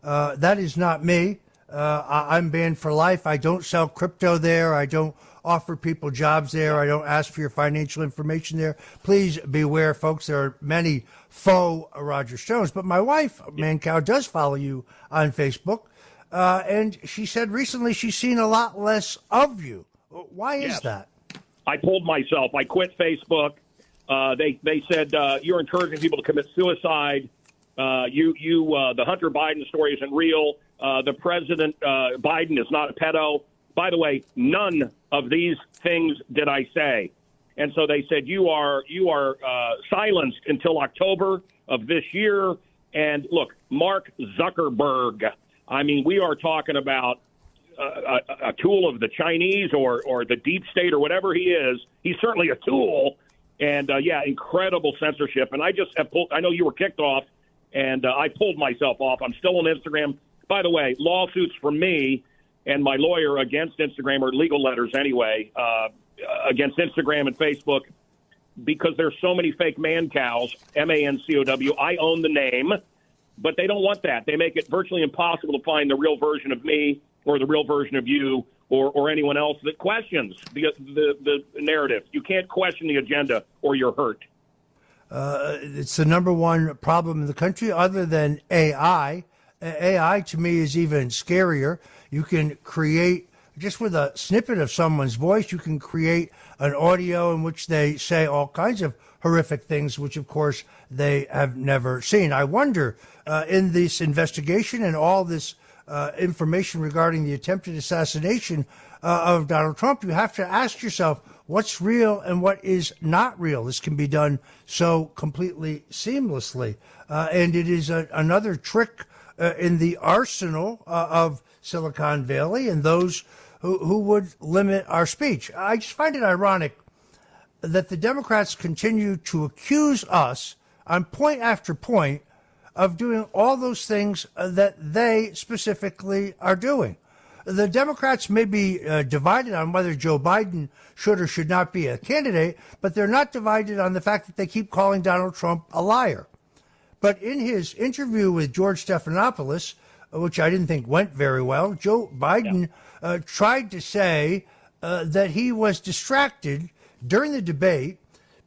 G: that is not me. I'm banned for life. I don't sell crypto there. I don't offer people jobs there. I don't ask for your financial information there. Please beware, folks. There are many faux Roger Stones. But my wife, Mancow, does follow you on Facebook. And she said recently she's seen a lot less of you. Why is that?
S: I told myself. I quit Facebook. They said you're encouraging people to commit suicide. The Hunter Biden story isn't real. The President Biden is not a pedo. By the way, none of these things did I say. And so they said you are silenced until October of this year. And look, Mark Zuckerberg. I mean, we are talking about a tool of the Chinese or the deep state or whatever he is. He's certainly a tool. And incredible censorship. And I just have pulled. I know you were kicked off, and I pulled myself off. I'm still on Instagram. By the way, lawsuits from me and my lawyer against Instagram, or legal letters anyway, against Instagram and Facebook, because there's so many fake man cows, MANCOW. I own the name, but they don't want that. They make it virtually impossible to find the real version of me or the real version of you or anyone else that questions the narrative. You can't question the agenda or you're hurt.
G: It's the number one problem in the country other than AI. AI, to me, is even scarier. You can create, just with a snippet of someone's voice, you can create an audio in which they say all kinds of horrific things, which, of course, they have never seen. I wonder, in this investigation and all this information regarding the attempted assassination of Donald Trump, you have to ask yourself what's real and what is not real. This can be done so completely seamlessly. And it is another trick in the arsenal of Silicon Valley and those who would limit our speech. I just find it ironic that the Democrats continue to accuse us on point after point of doing all those things that they specifically are doing. The Democrats may be divided on whether Joe Biden should or should not be a candidate, but they're not divided on the fact that they keep calling Donald Trump a liar. But in his interview with George Stephanopoulos, which I didn't think went very well, Joe Biden tried to say that he was distracted during the debate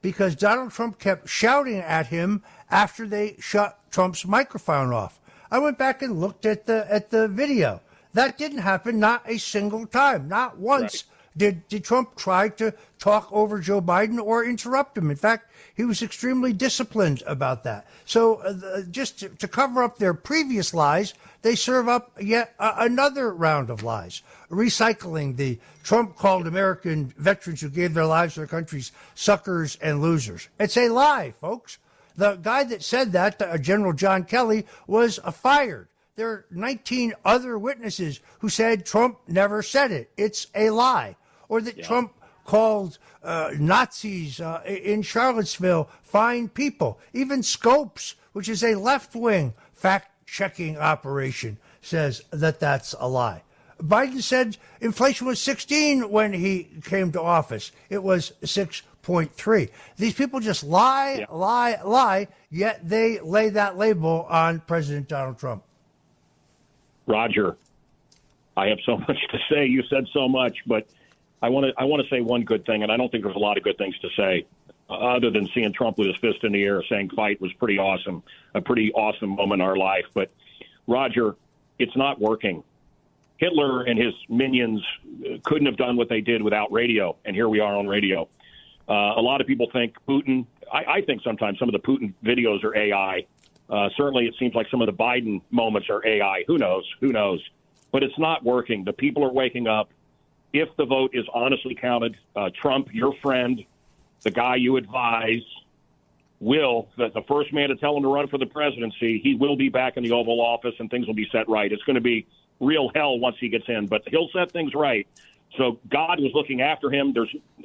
G: because Donald Trump kept shouting at him after they shut Trump's microphone off. I went back and looked at the video. That didn't happen, not a single time. Not once did Trump try to talk over Joe Biden or interrupt him. In fact, he was extremely disciplined about that. So just to cover up their previous lies, they serve up yet another round of lies, recycling the Trump called American veterans who gave their lives to their countries suckers and losers. It's a lie, folks. The guy that said that, General John Kelly, was fired. There are 19 other witnesses who said Trump never said it. It's a lie. Or that Trump called Nazis in Charlottesville fine people. Even Scopes, which is a left-wing fact-checking operation, says that that's a lie. Biden said inflation was 16 when he came to office. It was 6.3. These people just lie, yet they lay that label on President Donald Trump.
S: Roger, I have so much to say. You said so much, but I want to say one good thing, and I don't think there's a lot of good things to say, other than seeing Trump with his fist in the air saying fight was pretty awesome, a pretty awesome moment in our life. But, Roger, it's not working. Hitler and his minions couldn't have done what they did without radio, and here we are on radio. A lot of people think Putin, I think sometimes some of the Putin videos are AI. Certainly it seems like some of the Biden moments are AI. Who knows? But it's not working. The people are waking up. If the vote is honestly counted, Trump, your friend, the guy you advise, the first man to tell him to run for the presidency, he will be back in the Oval Office and things will be set right. It's going to be real hell once he gets in, but he'll set things right. So God was looking after him.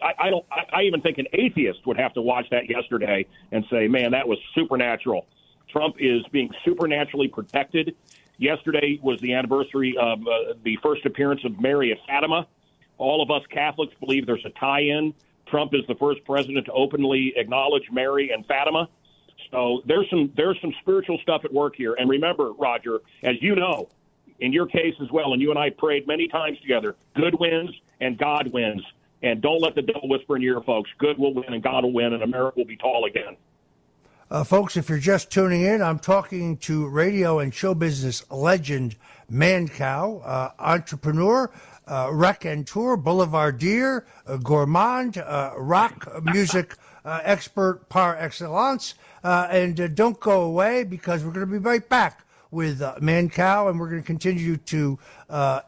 S: I even think an atheist would have to watch that yesterday and say, man, that was supernatural. Trump is being supernaturally protected. Yesterday was the anniversary of the first appearance of Mary at Fatima. All of us Catholics believe there's a tie-in. Trump is the first president to openly acknowledge Mary and Fatima. So there's some spiritual stuff at work here. And remember, Roger, as you know, in your case as well, and you and I prayed many times together, good wins and God wins. And don't let the devil whisper in your ear, folks. Good will win and God will win and America will be tall again.
G: Folks, if you're just tuning in, I'm talking to radio and show business legend Mancow, entrepreneur, raconteur, boulevardier, gourmand, rock music expert par excellence. And don't go away because we're going to be right back with Mancow, and we're going to continue to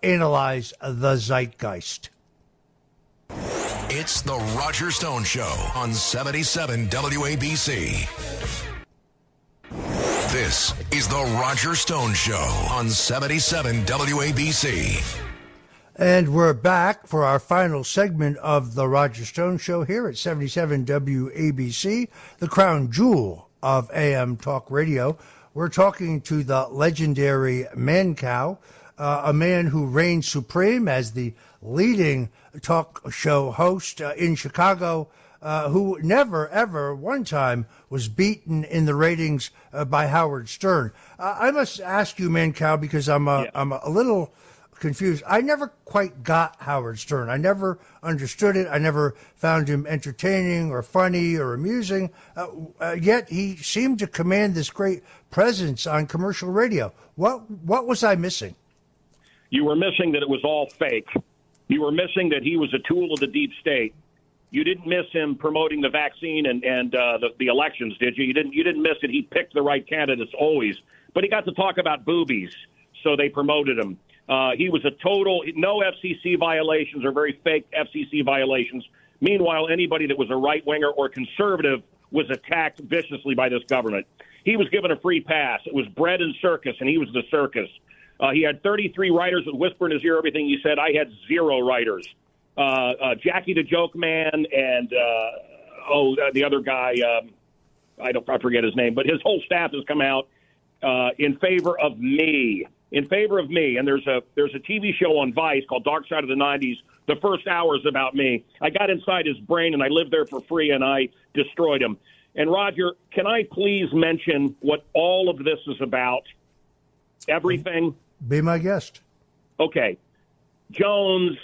G: analyze the zeitgeist.
C: It's the Roger Stone Show on 77 WABC. This is the Roger Stone Show on 77 WABC.
G: And we're back for our final segment of the Roger Stone Show here at 77 WABC, the crown jewel of AM talk radio. We're talking to the legendary Mancow, a man who reigns supreme as the leading talk show host in Chicago, who never, ever one time was beaten in the ratings by Howard Stern. I must ask you, Mancow, because I'm a little confused. I never quite got Howard Stern. I never understood it. I never found him entertaining or funny or amusing. Yet he seemed to command this great presence on commercial radio. What was I missing?
S: You were missing that it was all fake. You were missing that he was a tool of the deep state. You didn't miss him promoting the vaccine and the elections, did you? You didn't miss it. He picked the right candidates always. But he got to talk about boobies, so they promoted him. He was a total, no FCC violations or very fake FCC violations. Meanwhile, anybody that was a right-winger or conservative was attacked viciously by this government. He was given a free pass. It was bread and circus, and he was the circus. He had 33 writers that whisper in his ear everything he said. I had 0 writers. Jackie the Joke Man and, the other guy, I forget his name, but his whole staff has come out in favor of me. And there's a TV show on Vice called Dark Side of the 90s. The first hour is about me. I got inside his brain, and I lived there for free, and I destroyed him. And, Roger, can I please mention what all of this is about? Everything?
G: Be my guest.
S: Okay. Jones,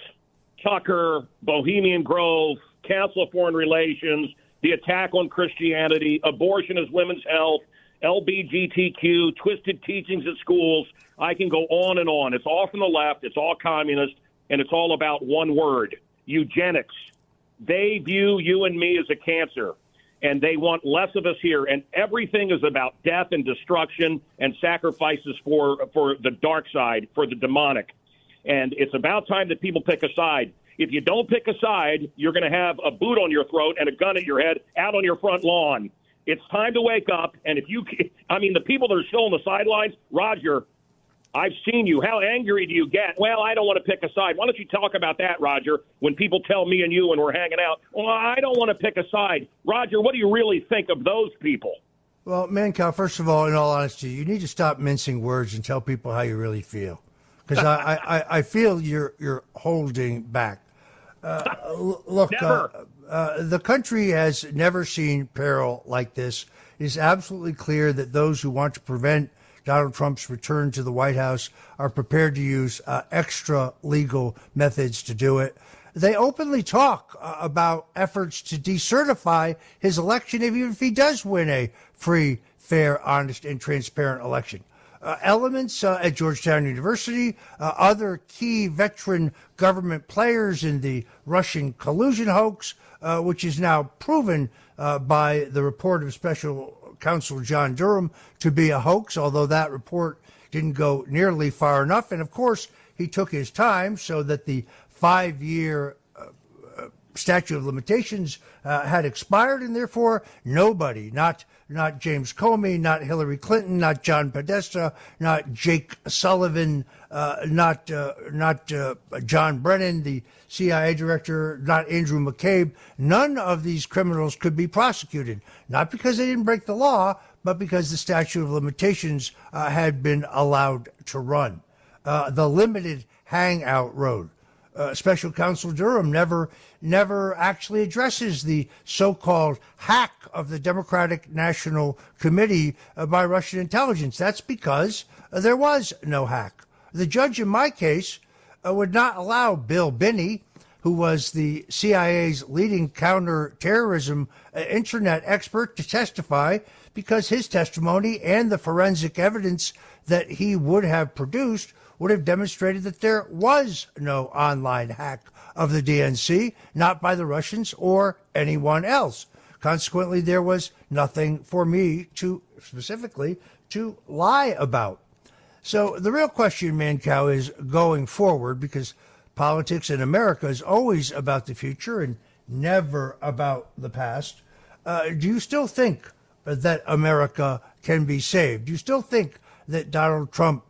S: Tucker, Bohemian Grove, Council of Foreign Relations, the attack on Christianity, abortion as women's health, LBGTQ, twisted teachings at schools. I can go on and on. It's all from the left. It's all communist. And it's all about one word, eugenics. They view you and me as a cancer, and they want less of us here. And everything is about death and destruction and sacrifices for the dark side, for the demonic. And it's about time that people pick a side. If you don't pick a side, you're going to have a boot on your throat and a gun at your head out on your front lawn. It's time to wake up. And if you, I mean, the people that are still on the sidelines, Roger, I've seen you. How angry do you get? Well, I don't want to pick a side. Why don't you talk about that, Roger, when people tell me and you when we're hanging out, well, I don't want to pick a side. Roger, what do you really think of those people?
G: Well, Mancow, first of all, in all honesty, you need to stop mincing words and tell people how you really feel. Because I feel you're holding back. Look, the country has never seen peril like this. It is absolutely clear that those who want to prevent Donald Trump's return to the White House are prepared to use extra legal methods to do it. They openly talk about efforts to decertify his election, even if he does win a free, fair, honest, and transparent election. Elements at Georgetown University, other key veteran government players in the Russian collusion hoax, which is now proven by the report of Special Counsel John Durham to be a hoax, although that report didn't go nearly far enough. And, of course, he took his time so that the 5-year statute of limitations had expired, and therefore nobody, not James Comey, not Hillary Clinton, not John Podesta, not Jake Sullivan, not John Brennan, the CIA director, not Andrew McCabe, none of these criminals could be prosecuted, not because they didn't break the law, but because the statute of limitations had been allowed to run. The limited hangout road. Special Counsel Durham never actually addresses the so-called hack of the Democratic National Committee by Russian intelligence. That's because there was no hack. The judge in my case would not allow Bill Binney, who was the CIA's leading counterterrorism internet expert, to testify because his testimony and the forensic evidence that he would have produced would have demonstrated that there was no online hack of the DNC, not by the Russians or anyone else. Consequently, there was nothing for me specifically to lie about. So the real question, Mancow, is going forward, because politics in America is always about the future and never about the past. Do you still think that America can be saved? Do you still think that Donald Trump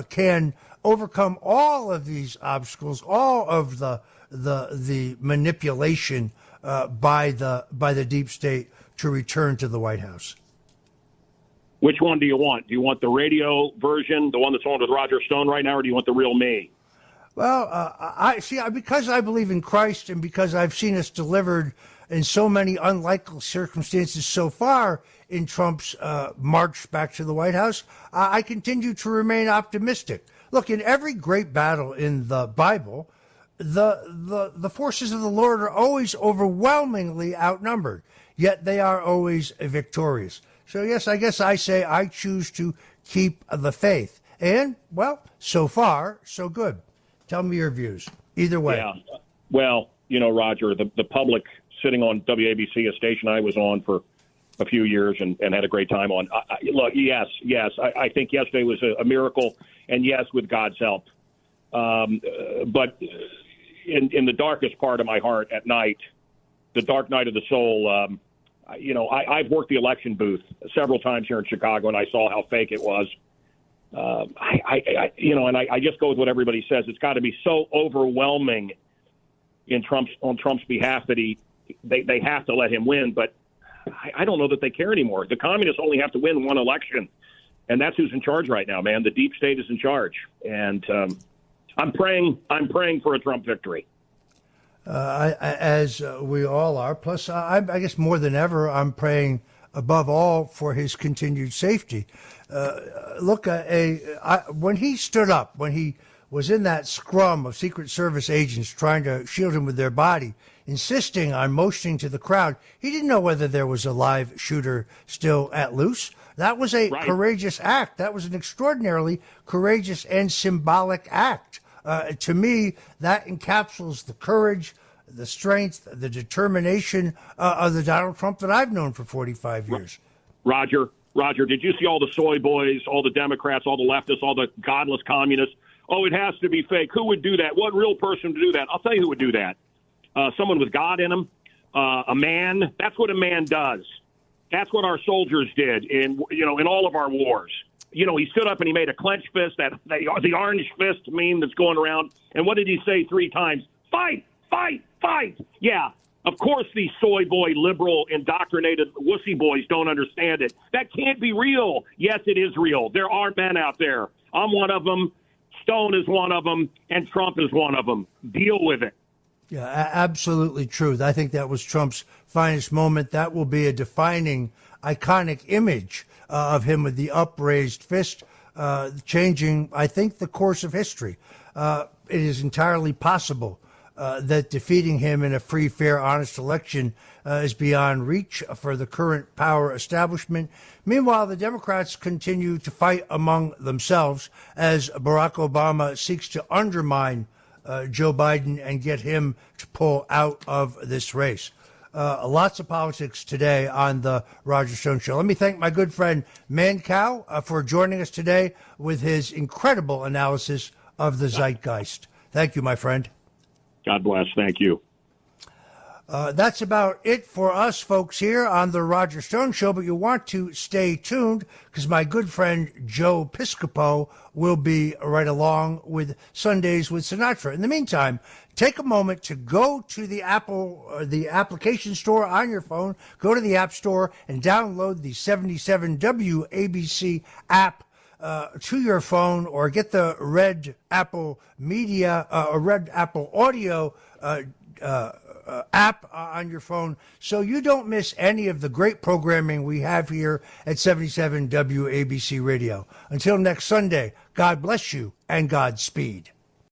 G: can overcome all of these obstacles, all of the manipulation by the deep state to return to the White House?
S: Which one do you want? Do you want the radio version, the one that's on with Roger Stone right now, or do you want the real me?
G: Well, because I believe in Christ and because I've seen us delivered in so many unlikely circumstances so far in Trump's march back to the White House, I continue to remain optimistic. Look, in every great battle in the Bible, the forces of the Lord are always overwhelmingly outnumbered, yet they are always victorious. So, yes, I guess I say I choose to keep the faith. And, well, so far, so good. Tell me your views. Either way.
S: Yeah. Well, Roger, the public sitting on WABC, a station I was on for a few years and had a great time on. Look, yes. I think yesterday was a miracle, and yes, with God's help. But in the darkest part of my heart at night, the dark night of the soul, I've worked the election booth several times here in Chicago, and I saw how fake it was. I just go with what everybody says. It's got to be so overwhelming on Trump's behalf that they have to let him win, but I don't know that they care anymore. The communists only have to win one election, and that's who's in charge right now, man. The deep state is in charge, and I'm praying for a Trump victory.
G: As we all are. Plus, I guess more than ever, I'm praying above all for his continued safety. Look, when he stood up, when he was in that scrum of Secret Service agents trying to shield him with their body, insisting on motioning to the crowd, he didn't know whether there was a live shooter still at loose. That was a courageous act. That was an extraordinarily courageous and symbolic act. To me, that encapsulates the courage, the strength, the determination of the Donald Trump that I've known for 45 years.
S: Roger, did you see all the soy boys, all the Democrats, all the leftists, all the godless communists? Oh, it has to be fake. Who would do that? What real person would do that? I'll tell you who would do that. Someone with God in him, a man. That's what a man does. That's what our soldiers did in all of our wars. He stood up and he made a clenched fist, the orange fist meme that's going around. And what did he say 3 times? Fight, fight, fight. Yeah, of course these soy boy, liberal, indoctrinated wussy boys don't understand it. That can't be real. Yes, it is real. There are men out there. I'm one of them. Stone is one of them. And Trump is one of them. Deal with it.
G: Yeah, absolutely true. I think that was Trump's finest moment. That will be a defining, iconic image of him with the upraised fist, changing, I think, the course of history. It is entirely possible that defeating him in a free, fair, honest election is beyond reach for the current power establishment. Meanwhile, the Democrats continue to fight among themselves as Barack Obama seeks to undermine Joe Biden and get him to pull out of this race. Lots of politics today on the Roger Stone Show. Let me thank my good friend Mancow for joining us today with his incredible analysis of the zeitgeist. Thank you, my friend.
S: God bless. Thank you.
G: That's about it for us folks here on the Roger Stone Show, but you want to stay tuned because my good friend Joe Piscopo will be right along with Sundays with Sinatra. In the meantime, take a moment to go to the application store on your phone, go to the App Store and download the 77 WABC app to your phone, or get the Red Apple Media or Red Apple Audio app on your phone so you don't miss any of the great programming we have here at 77 WABC Radio. Until next Sunday, God bless you and Godspeed.